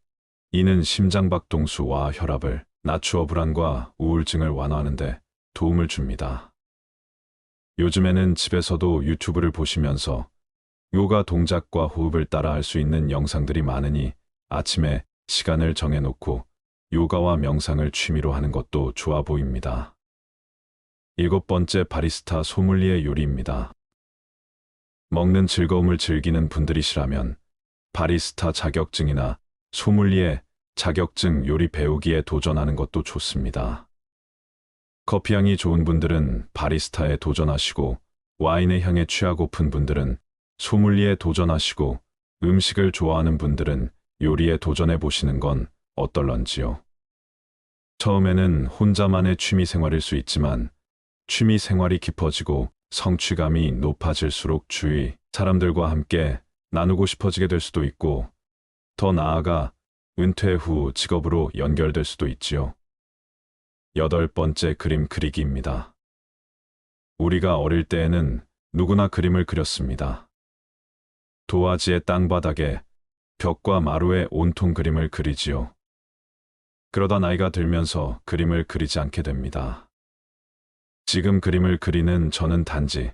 이는 심장박동수와 혈압을 낮추어 불안과 우울증을 완화하는 데 도움을 줍니다. 요즘에는 집에서도 유튜브를 보시면서 요가 동작과 호흡을 따라 할 수 있는 영상들이 많으니 아침에 시간을 정해놓고 요가와 명상을 취미로 하는 것도 좋아 보입니다. 7번째 바리스타 소믈리에 요리입니다. 먹는 즐거움을 즐기는 분들이시라면 바리스타 자격증이나 소믈리에 자격증 요리 배우기에 도전하는 것도 좋습니다. 커피향이 좋은 분들은 바리스타에 도전하시고 와인의 향에 취하고픈 분들은 소믈리에 도전하시고 음식을 좋아하는 분들은 요리에 도전해 보시는 건 어떨런지요? 처음에는 혼자만의 취미 생활일 수 있지만 취미 생활이 깊어지고 성취감이 높아질수록 주위 사람들과 함께 나누고 싶어지게 될 수도 있고 더 나아가 은퇴 후 직업으로 연결될 수도 있지요. 8번째 그림 그리기입니다. 우리가 어릴 때에는 누구나 그림을 그렸습니다. 도화지의 땅바닥에 벽과 마루에 온통 그림을 그리지요. 그러다 나이가 들면서 그림을 그리지 않게 됩니다. 지금 그림을 그리는 저는 단지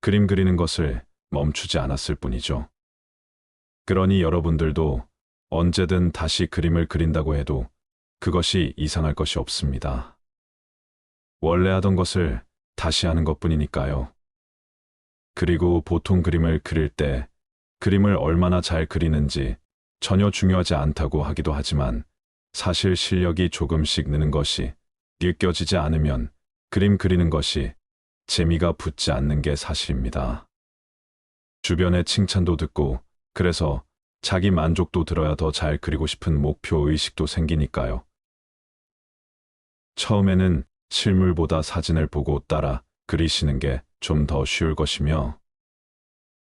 그림 그리는 것을 멈추지 않았을 뿐이죠. 그러니 여러분들도 언제든 다시 그림을 그린다고 해도 그것이 이상할 것이 없습니다. 원래 하던 것을 다시 하는 것뿐이니까요. 그리고 보통 그림을 그릴 때 그림을 얼마나 잘 그리는지 전혀 중요하지 않다고 하기도 하지만 사실 실력이 조금씩 느는 것이 느껴지지 않으면 그림 그리는 것이 재미가 붙지 않는 게 사실입니다. 주변의 칭찬도 듣고 그래서 자기 만족도 들어야 더 잘 그리고 싶은 목표 의식도 생기니까요. 처음에는 실물보다 사진을 보고 따라 그리시는 게 좀 더 쉬울 것이며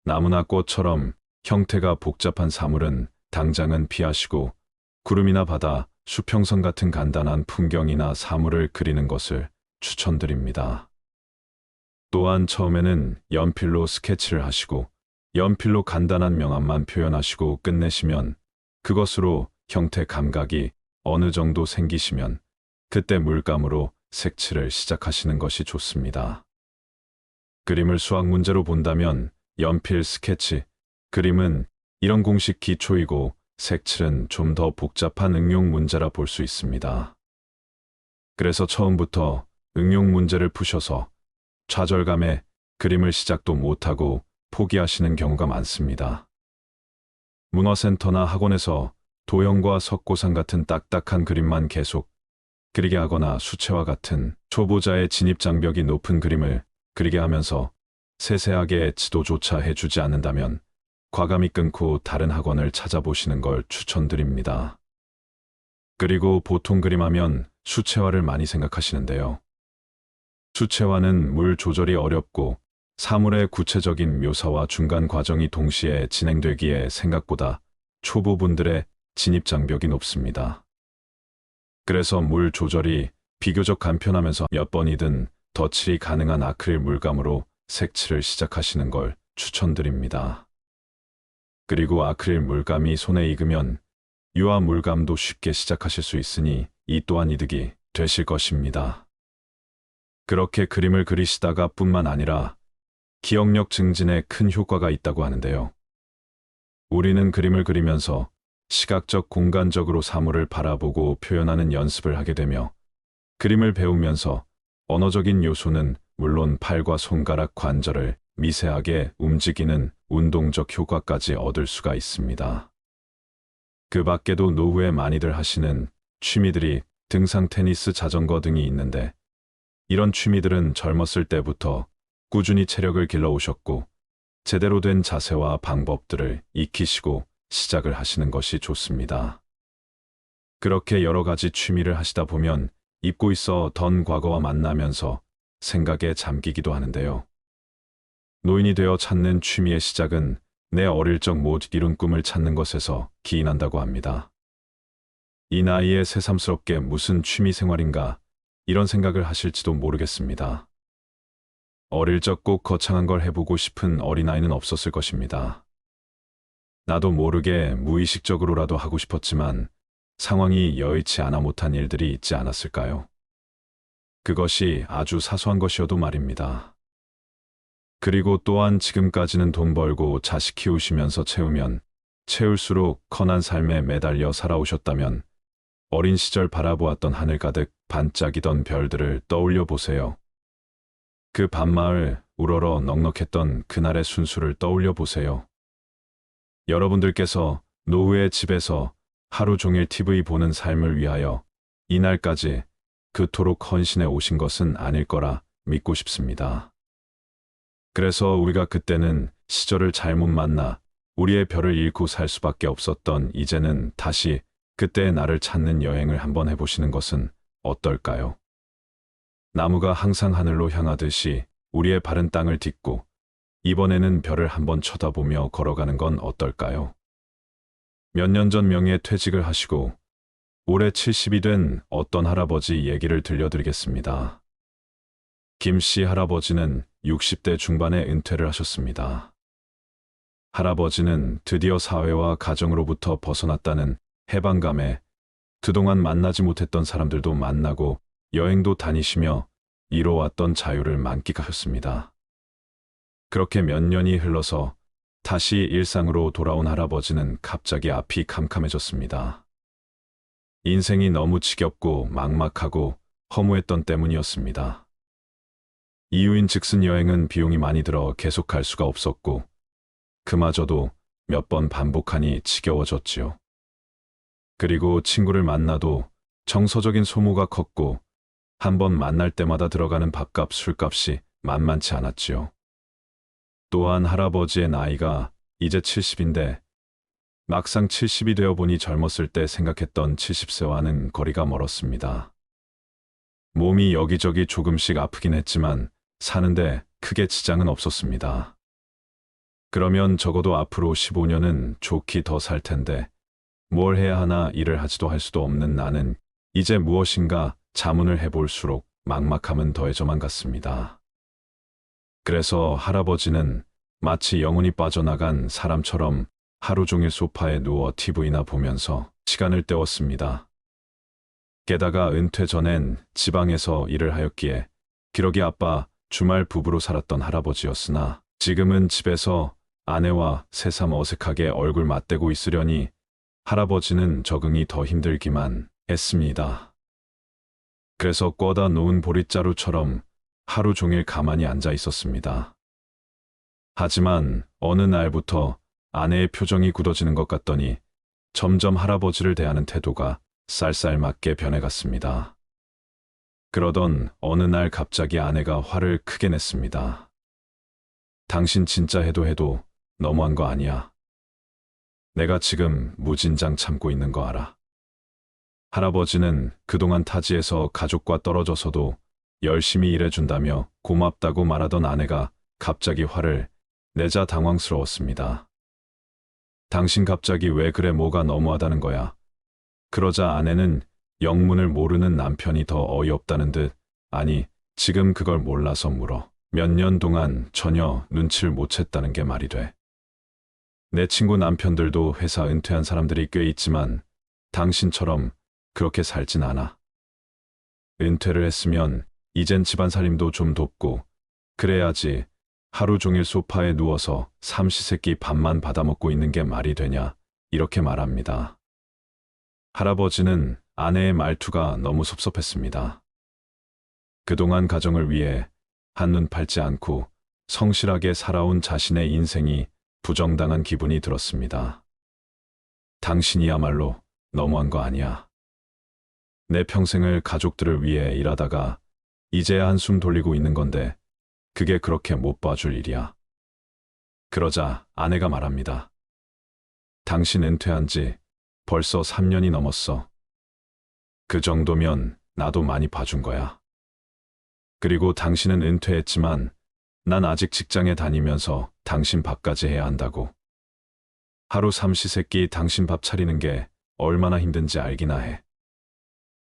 나무나 꽃처럼 형태가 복잡한 사물은 당장은 피하시고 구름이나 바다, 수평선 같은 간단한 풍경이나 사물을 그리는 것을 추천드립니다. 또한 처음에는 연필로 스케치를 하시고 연필로 간단한 명암만 표현하시고 끝내시면 그것으로 형태 감각이 어느 정도 생기시면 그때 물감으로 색칠을 시작하시는 것이 좋습니다. 그림을 수학 문제로 본다면 연필 스케치, 그림은 이런 공식 기초이고 색칠은 좀 더 복잡한 응용 문제라 볼 수 있습니다. 그래서 처음부터 응용 문제를 푸셔서 좌절감에 그림을 시작도 못하고 포기하시는 경우가 많습니다. 문화센터나 학원에서 도형과 석고상 같은 딱딱한 그림만 계속 그리게 하거나 수채화 같은 초보자의 진입장벽이 높은 그림을 그리게 하면서 세세하게 지도조차 해주지 않는다면 과감히 끊고 다른 학원을 찾아보시는 걸 추천드립니다. 그리고 보통 그림하면 수채화를 많이 생각하시는데요. 수채화는 물 조절이 어렵고 사물의 구체적인 묘사와 중간 과정이 동시에 진행되기에 생각보다 초보분들의 진입장벽이 높습니다. 그래서 물 조절이 비교적 간편하면서 몇 번이든 덧칠이 가능한 아크릴 물감으로 색칠을 시작하시는 걸 추천드립니다. 그리고 아크릴 물감이 손에 익으면 유화 물감도 쉽게 시작하실 수 있으니 이 또한 이득이 되실 것입니다. 그렇게 그림을 그리시다가 뿐만 아니라 기억력 증진에 큰 효과가 있다고 하는데요. 우리는 그림을 그리면서 시각적 공간적으로 사물을 바라보고 표현하는 연습을 하게 되며 그림을 배우면서 언어적인 요소는 물론 팔과 손가락 관절을 미세하게 움직이는 운동적 효과까지 얻을 수가 있습니다. 그 밖에도 노후에 많이들 하시는 취미들이 등산, 테니스, 자전거 등이 있는데 이런 취미들은 젊었을 때부터 꾸준히 체력을 길러오셨고 제대로 된 자세와 방법들을 익히시고 시작을 하시는 것이 좋습니다. 그렇게 여러 가지 취미를 하시다 보면 잊고 있었던 과거와 만나면서 생각에 잠기기도 하는데요. 노인이 되어 찾는 취미의 시작은 내 어릴 적 못 이룬 꿈을 찾는 것에서 기인한다고 합니다. 이 나이에 새삼스럽게 무슨 취미 생활인가 이런 생각을 하실지도 모르겠습니다. 어릴 적 꼭 거창한 걸 해보고 싶은 어린아이는 없었을 것입니다. 나도 모르게 무의식적으로라도 하고 싶었지만 상황이 여의치 않아 못한 일들이 있지 않았을까요? 그것이 아주 사소한 것이어도 말입니다. 그리고 또한 지금까지는 돈 벌고 자식 키우시면서 채우면 채울수록 커난 삶에 매달려 살아오셨다면 어린 시절 바라보았던 하늘 가득 반짝이던 별들을 떠올려 보세요. 그 밤마을 우러러 넉넉했던 그날의 순수를 떠올려 보세요. 여러분들께서 노후의 집에서 하루 종일 TV 보는 삶을 위하여 이날까지 그토록 헌신해 오신 것은 아닐 거라 믿고 싶습니다. 그래서 우리가 그때는 시절을 잘못 만나 우리의 별을 잃고 살 수밖에 없었던 이제는 다시 그때의 나를 찾는 여행을 한번 해보시는 것은 어떨까요? 나무가 항상 하늘로 향하듯이 우리의 발은 땅을 딛고 이번에는 별을 한번 쳐다보며 걸어가는 건 어떨까요? 몇 년 전 명예 퇴직을 하시고 올해 70이 된 어떤 할아버지 얘기를 들려드리겠습니다. 김 씨 할아버지는 60대 중반에 은퇴를 하셨습니다. 할아버지는 드디어 사회와 가정으로부터 벗어났다는 해방감에 그동안 만나지 못했던 사람들도 만나고 여행도 다니시며 이뤄왔던 자유를 만끽하셨습니다. 그렇게 몇 년이 흘러서 다시 일상으로 돌아온 할아버지는 갑자기 앞이 캄캄해졌습니다. 인생이 너무 지겹고 막막하고 허무했던 때문이었습니다. 이유인 즉슨 여행은 비용이 많이 들어 계속 갈 수가 없었고 그마저도 몇 번 반복하니 지겨워졌지요. 그리고 친구를 만나도 정서적인 소모가 컸고 한 번 만날 때마다 들어가는 밥값, 술값이 만만치 않았지요. 또한 할아버지의 나이가 이제 70인데 막상 70이 되어 보니 젊었을 때 생각했던 70세와는 거리가 멀었습니다. 몸이 여기저기 조금씩 아프긴 했지만 사는데 크게 지장은 없었습니다. 그러면 적어도 앞으로 15년은 좋게 더 살 텐데 뭘 해야 하나 일을 하지도 할 수도 없는 나는 이제 무엇인가 자문을 해볼수록 막막함은 더해져만 갔습니다. 그래서 할아버지는 마치 영혼이 빠져나간 사람처럼 하루 종일 소파에 누워 TV나 보면서 시간을 때웠습니다. 게다가 은퇴 전엔 지방에서 일을 하였기에 기러기 아빠 주말 부부로 살았던 할아버지였으나 지금은 집에서 아내와 새삼 어색하게 얼굴 맞대고 있으려니 할아버지는 적응이 더 힘들기만 했습니다. 그래서 꿔다 놓은 보릿자루처럼 하루 종일 가만히 앉아 있었습니다. 하지만 어느 날부터 아내의 표정이 굳어지는 것 같더니 점점 할아버지를 대하는 태도가 쌀쌀맞게 변해갔습니다. 그러던 어느 날 갑자기 아내가 화를 크게 냈습니다. 당신 진짜 해도 너무한 거 아니야? 내가 지금 무진장 참고 있는 거 알아? 할아버지는 그동안 타지에서 가족과 떨어져서도 열심히 일해준다며 고맙다고 말하던 아내가 갑자기 화를 내자 당황스러웠습니다. 당신 갑자기 왜 그래, 뭐가 너무하다는 거야? 그러자 아내는 영문을 모르는 남편이 더 어이없다는 듯, 아니, 지금 그걸 몰라서 물어. 몇 년 동안 전혀 눈치를 못 챘다는 게 말이 돼. 내 친구 남편들도 회사 은퇴한 사람들이 꽤 있지만 당신처럼 그렇게 살진 않아. 은퇴를 했으면 이젠 집안 살림도 좀 돕고 그래야지. 하루 종일 소파에 누워서 삼시세끼 밥만 받아먹고 있는 게 말이 되냐, 이렇게 말합니다. 할아버지는 아내의 말투가 너무 섭섭했습니다. 그동안 가정을 위해 한눈 팔지 않고 성실하게 살아온 자신의 인생이 부정당한 기분이 들었습니다. 당신이야말로 너무한 거 아니야? 내 평생을 가족들을 위해 일하다가 이제야 한숨 돌리고 있는 건데 그게 그렇게 못 봐줄 일이야. 그러자 아내가 말합니다. 당신 은퇴한 지 벌써 3년이 넘었어. 그 정도면 나도 많이 봐준 거야. 그리고 당신은 은퇴했지만 난 아직 직장에 다니면서 당신 밥까지 해야 한다고. 하루 삼시세끼 당신 밥 차리는 게 얼마나 힘든지 알기나 해.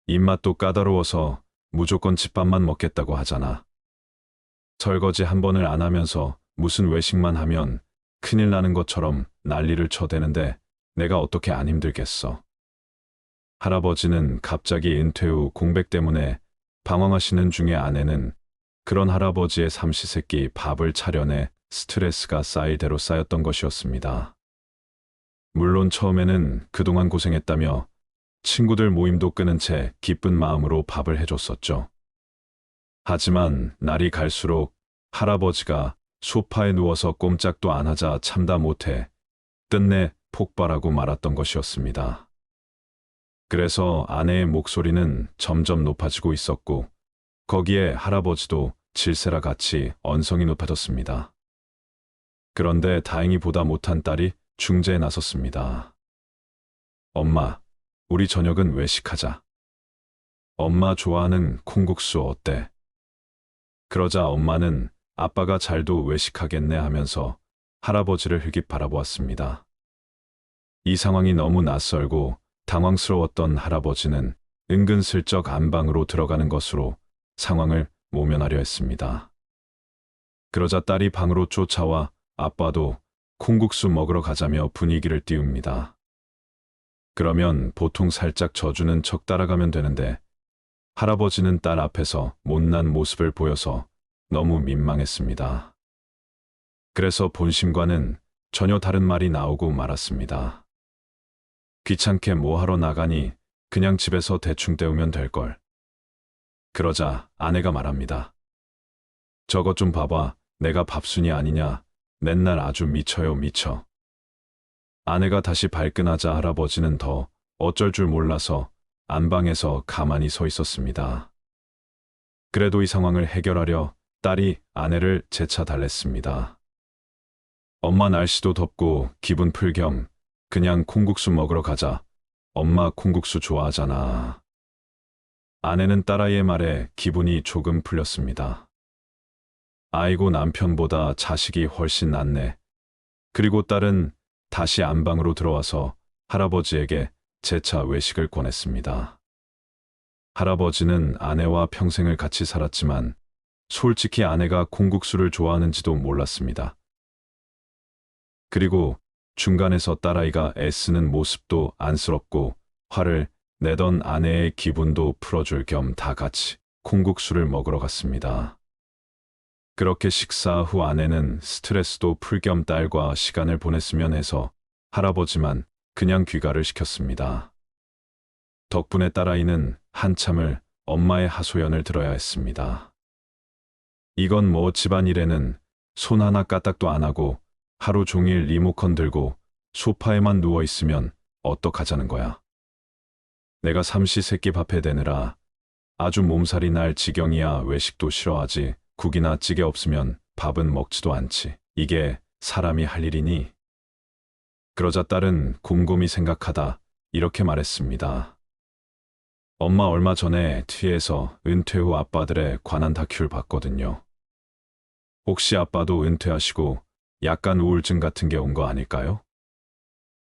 입맛도 까다로워서 무조건 집밥만 먹겠다고 하잖아. 설거지 한 번을 안 하면서 무슨 외식만 하면 큰일 나는 것처럼 난리를 쳐대는데 내가 어떻게 안 힘들겠어. 할아버지는 갑자기 은퇴 후 공백 때문에 방황하시는 중에 아내는 그런 할아버지의 삼시세끼 밥을 차려내 스트레스가 쌓일 대로 쌓였던 것이었습니다. 물론 처음에는 그동안 고생했다며 친구들 모임도 끊은 채 기쁜 마음으로 밥을 해줬었죠. 하지만 날이 갈수록 할아버지가 소파에 누워서 꼼짝도 안 하자 참다 못해 끝내 폭발하고 말았던 것이었습니다. 그래서 아내의 목소리는 점점 높아지고 있었고 거기에 할아버지도 질세라 같이 언성이 높아졌습니다. 그런데 다행히 보다 못한 딸이 중재에 나섰습니다. 엄마, 우리 저녁은 외식하자. 엄마 좋아하는 콩국수 어때? 그러자 엄마는 아빠가 잘도 외식하겠네 하면서 할아버지를 흘깃 바라보았습니다. 이 상황이 너무 낯설고 당황스러웠던 할아버지는 은근슬쩍 안방으로 들어가는 것으로 상황을 모면하려 했습니다. 그러자 딸이 방으로 쫓아와 아빠도 콩국수 먹으러 가자며 분위기를 띄웁니다. 그러면 보통 살짝 져주는 척 따라가면 되는데 할아버지는 딸 앞에서 못난 모습을 보여서 너무 민망했습니다. 그래서 본심과는 전혀 다른 말이 나오고 말았습니다. 귀찮게 뭐하러 나가니 그냥 집에서 대충 때우면 될걸. 그러자 아내가 말합니다. 저것 좀 봐봐. 내가 밥순이 아니냐. 맨날 아주 미쳐요, 미쳐. 아내가 다시 발끈하자 할아버지는 더 어쩔 줄 몰라서 안방에서 가만히 서 있었습니다. 그래도 이 상황을 해결하려 딸이 아내를 재차 달랬습니다. 엄마 날씨도 덥고 기분 풀 겸 그냥 콩국수 먹으러 가자. 엄마 콩국수 좋아하잖아. 아내는 딸아이의 말에 기분이 조금 풀렸습니다. 아이고, 남편보다 자식이 훨씬 낫네. 그리고 딸은 다시 안방으로 들어와서 할아버지에게 재차 외식을 권했습니다. 할아버지는 아내와 평생을 같이 살았지만 솔직히 아내가 콩국수를 좋아하는지도 몰랐습니다. 그리고 중간에서 딸아이가 애쓰는 모습도 안쓰럽고 화를 내던 아내의 기분도 풀어줄 겸 다 같이 콩국수를 먹으러 갔습니다. 그렇게 식사 후 아내는 스트레스도 풀 겸 딸과 시간을 보냈으면 해서 할아버지만 그냥 귀가를 시켰습니다. 덕분에 딸아이는 한참을 엄마의 하소연을 들어야 했습니다. 이건 뭐 집안일에는 손 하나 까딱도 안 하고 하루 종일 리모컨 들고 소파에만 누워 있으면 어떡하자는 거야. 내가 삼시세끼 밥해 대느라 아주 몸살이 날 지경이야. 외식도 싫어하지. 국이나 찌개 없으면 밥은 먹지도 않지. 이게 사람이 할 일이니? 그러자 딸은 곰곰이 생각하다 이렇게 말했습니다. 엄마 얼마 전에 TV에서 은퇴 후 아빠들에 관한 다큐를 봤거든요. 혹시 아빠도 은퇴하시고 약간 우울증 같은 게 온 거 아닐까요?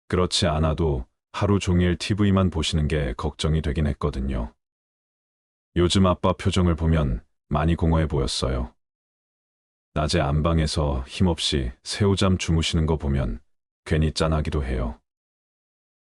그렇지 않아도 하루 종일 TV만 보시는 게 걱정이 되긴 했거든요. 요즘 아빠 표정을 보면 많이 공허해 보였어요. 낮에 안방에서 힘없이 새우잠 주무시는 거 보면 괜히 짠하기도 해요.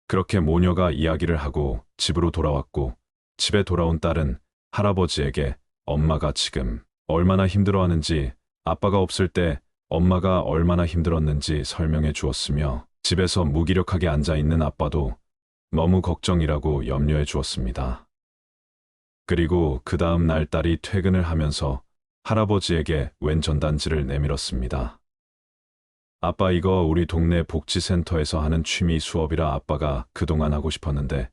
그렇게 모녀가 이야기를 하고 집으로 돌아왔고, 집에 돌아온 딸은 할아버지에게 엄마가 지금 얼마나 힘들어하는지, 아빠가 없을 때 엄마가 얼마나 힘들었는지 설명해 주었으며, 집에서 무기력하게 앉아있는 아빠도 너무 걱정이라고 염려해 주었습니다. 그리고 그 다음 날 딸이 퇴근을 하면서 할아버지에게 웬 전단지를 내밀었습니다. 아빠, 이거 우리 동네 복지센터에서 하는 취미 수업이라 아빠가 그동안 하고 싶었는데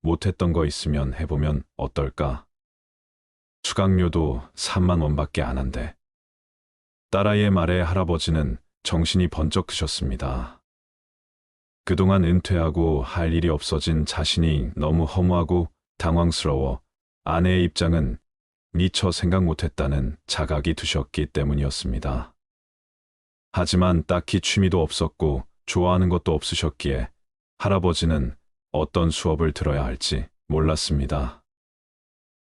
못했던 거 있으면 해보면 어떨까? 수강료도 3만 원밖에 안 한대. 딸아이의 말에 할아버지는 정신이 번쩍 드셨습니다. 그동안 은퇴하고 할 일이 없어진 자신이 너무 허무하고 당황스러워 아내의 입장은 미처 생각 못했다는 자각이 드셨기 때문이었습니다. 하지만 딱히 취미도 없었고 좋아하는 것도 없으셨기에 할아버지는 어떤 수업을 들어야 할지 몰랐습니다.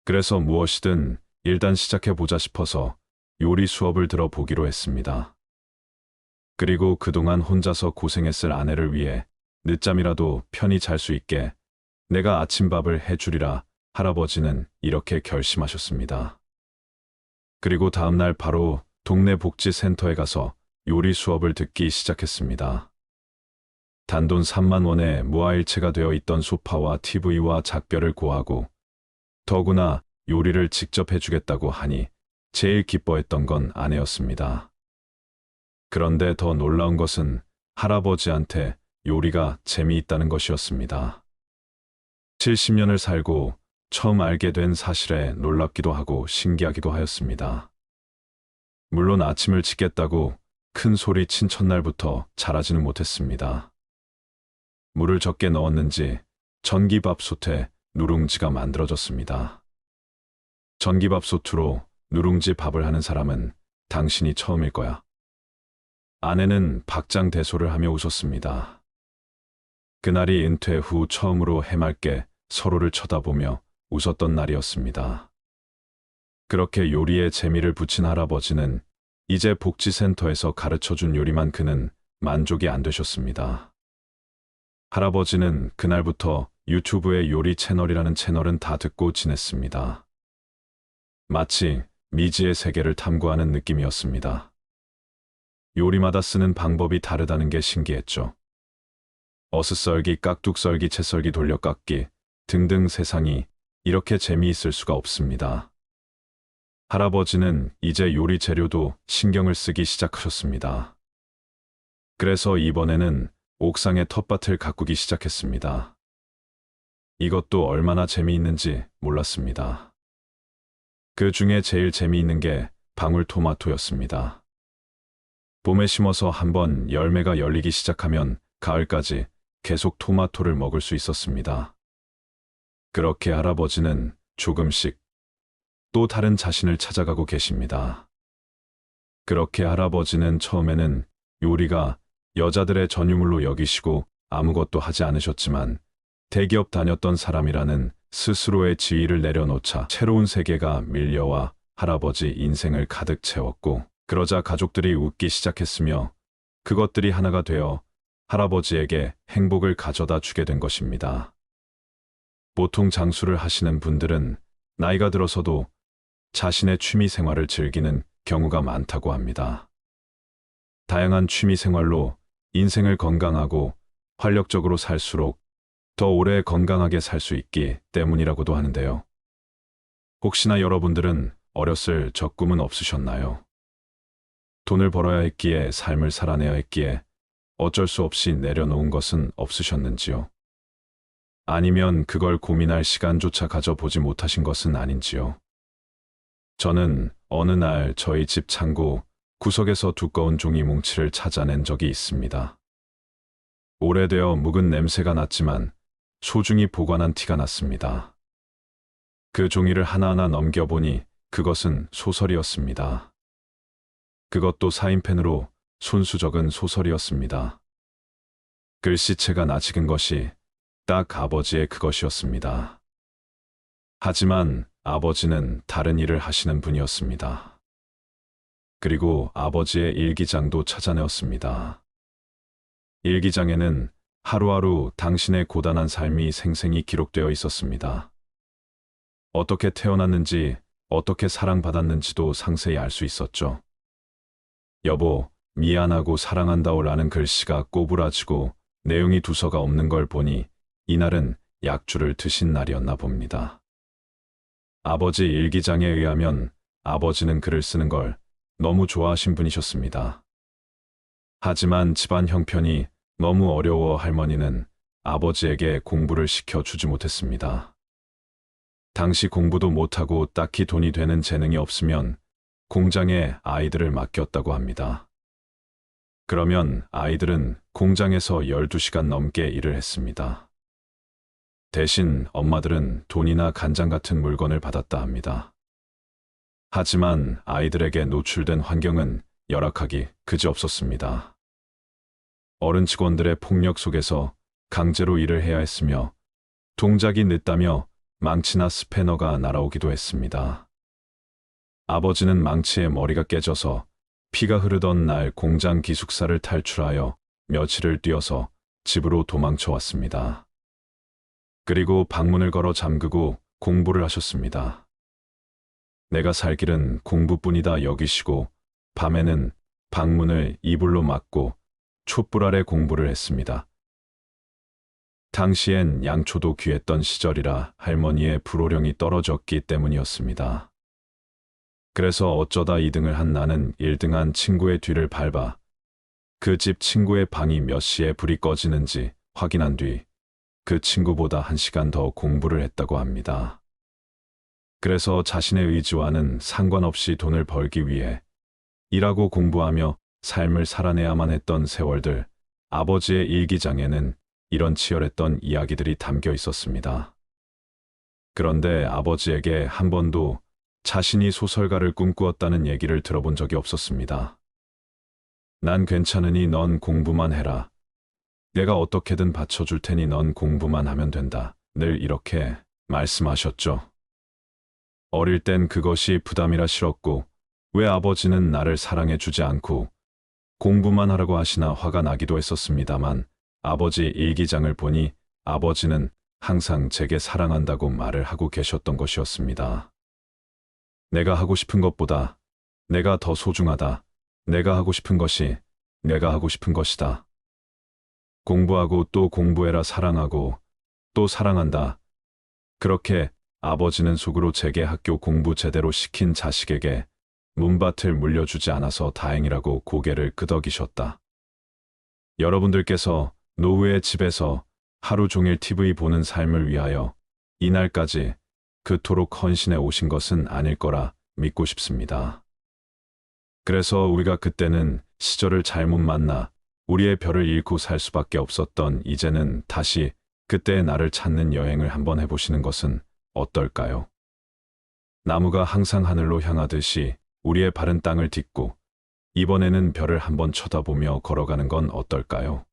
그래서 무엇이든 일단 시작해보자 싶어서 요리 수업을 들어보기로 했습니다. 그리고 그동안 혼자서 고생했을 아내를 위해 늦잠이라도 편히 잘 수 있게 내가 아침밥을 해주리라 할아버지는 이렇게 결심하셨습니다. 그리고 다음날 바로 동네 복지센터에 가서 요리 수업을 듣기 시작했습니다. 단돈 3만 원에 무아일체가 되어 있던 소파와 TV와 작별을 고하고 더구나 요리를 직접 해주겠다고 하니 제일 기뻐했던 건 아내였습니다. 그런데 더 놀라운 것은 할아버지한테 요리가 재미있다는 것이었습니다. 70년을 살고 처음 알게 된 사실에 놀랍기도 하고 신기하기도 하였습니다. 물론 아침을 짓겠다고 큰 소리 친 첫날부터 잘하지는 못했습니다. 물을 적게 넣었는지 전기밥솥에 누룽지가 만들어졌습니다. 전기밥솥으로 누룽지 밥을 하는 사람은 당신이 처음일 거야. 아내는 박장대소를 하며 웃었습니다. 그날이 은퇴 후 처음으로 해맑게 서로를 쳐다보며 웃었던 날이었습니다. 그렇게 요리에 재미를 붙인 할아버지는 이제 복지센터에서 가르쳐준 요리만 그는 만족이 안 되셨습니다. 할아버지는 그날부터 유튜브의 요리 채널이라는 채널은 다 듣고 지냈습니다. 마치 미지의 세계를 탐구하는 느낌이었습니다. 요리마다 쓰는 방법이 다르다는 게 신기했죠. 어슷썰기, 깍둑썰기, 채썰기, 돌려깎기 등등 세상이 이렇게 재미있을 수가 없습니다. 할아버지는 이제 요리 재료도 신경을 쓰기 시작하셨습니다. 그래서 이번에는 옥상에 텃밭을 가꾸기 시작했습니다. 이것도 얼마나 재미있는지 몰랐습니다. 그 중에 제일 재미있는 게 방울토마토였습니다. 봄에 심어서 한번 열매가 열리기 시작하면 가을까지 계속 토마토를 먹을 수 있었습니다. 그렇게 할아버지는 조금씩 또 다른 자신을 찾아가고 계십니다. 그렇게 할아버지는 처음에는 요리가 여자들의 전유물로 여기시고 아무것도 하지 않으셨지만 대기업 다녔던 사람이라는 스스로의 지위를 내려놓자 새로운 세계가 밀려와 할아버지 인생을 가득 채웠고, 그러자 가족들이 웃기 시작했으며 그것들이 하나가 되어 할아버지에게 행복을 가져다 주게 된 것입니다. 보통 장수를 하시는 분들은 나이가 들어서도 자신의 취미 생활을 즐기는 경우가 많다고 합니다. 다양한 취미 생활로 인생을 건강하고 활력적으로 살수록 더 오래 건강하게 살 수 있기 때문이라고도 하는데요. 혹시나 여러분들은 어렸을 적 꿈은 없으셨나요? 돈을 벌어야 했기에, 삶을 살아내야 했기에, 어쩔 수 없이 내려놓은 것은 없으셨는지요? 아니면 그걸 고민할 시간조차 가져보지 못하신 것은 아닌지요? 저는 어느 날 저희 집 창고 구석에서 두꺼운 종이 뭉치를 찾아낸 적이 있습니다. 오래되어 묵은 냄새가 났지만 소중히 보관한 티가 났습니다. 그 종이를 하나하나 넘겨보니 그것은 소설이었습니다. 그것도 사인펜으로 손수 적은 소설이었습니다. 글씨체가 낯익은 것이 딱 아버지의 그것이었습니다. 하지만 아버지는 다른 일을 하시는 분이었습니다. 그리고 아버지의 일기장도 찾아내었습니다. 일기장에는 하루하루 당신의 고단한 삶이 생생히 기록되어 있었습니다. 어떻게 태어났는지, 어떻게 사랑받았는지도 상세히 알 수 있었죠. 여보, 미안하고 사랑한다오라는 글씨가 꼬부라지고 내용이 두서가 없는 걸 보니 이날은 약주를 드신 날이었나 봅니다. 아버지 일기장에 의하면 아버지는 글을 쓰는 걸 너무 좋아하신 분이셨습니다. 하지만 집안 형편이 너무 어려워 할머니는 아버지에게 공부를 시켜주지 못했습니다. 당시 공부도 못하고 딱히 돈이 되는 재능이 없으면 공장에 아이들을 맡겼다고 합니다. 그러면 아이들은 공장에서 12시간 넘게 일을 했습니다. 대신 엄마들은 돈이나 간장 같은 물건을 받았다 합니다. 하지만 아이들에게 노출된 환경은 열악하기 그지없었습니다. 어른 직원들의 폭력 속에서 강제로 일을 해야 했으며 동작이 늦다며 망치나 스패너가 날아오기도 했습니다. 아버지는 망치에 머리가 깨져서 피가 흐르던 날 공장 기숙사를 탈출하여 며칠을 뛰어서 집으로 도망쳐 왔습니다. 그리고 방문을 걸어 잠그고 공부를 하셨습니다. 내가 살 길은 공부뿐이다 여기시고 밤에는 방문을 이불로 막고 촛불 아래 공부를 했습니다. 당시엔 양초도 귀했던 시절이라 할머니의 불호령이 떨어졌기 때문이었습니다. 그래서 어쩌다 2등을 한 나는 1등한 친구의 뒤를 밟아 그 집 친구의 방이 몇 시에 불이 꺼지는지 확인한 뒤 그 친구보다 1시간 더 공부를 했다고 합니다. 그래서 자신의 의지와는 상관없이 돈을 벌기 위해 일하고 공부하며 삶을 살아내야만 했던 세월들, 아버지의 일기장에는 이런 치열했던 이야기들이 담겨 있었습니다. 그런데 아버지에게 한 번도 자신이 소설가를 꿈꾸었다는 얘기를 들어본 적이 없었습니다. 난 괜찮으니 넌 공부만 해라. 내가 어떻게든 받쳐줄 테니 넌 공부만 하면 된다. 늘 이렇게 말씀하셨죠. 어릴 땐 그것이 부담이라 싫었고 왜 아버지는 나를 사랑해주지 않고 공부만 하라고 하시나 화가 나기도 했었습니다만 아버지 일기장을 보니 아버지는 항상 제게 사랑한다고 말을 하고 계셨던 것이었습니다. 내가 하고 싶은 것보다 내가 더 소중하다. 내가 하고 싶은 것이 내가 하고 싶은 것이다. 공부하고 또 공부해라 사랑하고 또 사랑한다. 그렇게 아버지는 속으로 제게 학교 공부 제대로 시킨 자식에게 문밭을 물려주지 않아서 다행이라고 고개를 끄덕이셨다. 여러분들께서 노후의 집에서 하루 종일 TV 보는 삶을 위하여 이날까지 그토록 헌신해 오신 것은 아닐 거라 믿고 싶습니다. 그래서 우리가 그때는 시절을 잘못 만나 우리의 별을 잃고 살 수밖에 없었던 이제는 다시 그때의 나를 찾는 여행을 한번 해보시는 것은 어떨까요? 나무가 항상 하늘로 향하듯이 우리의 발은 땅을 딛고 이번에는 별을 한번 쳐다보며 걸어가는 건 어떨까요?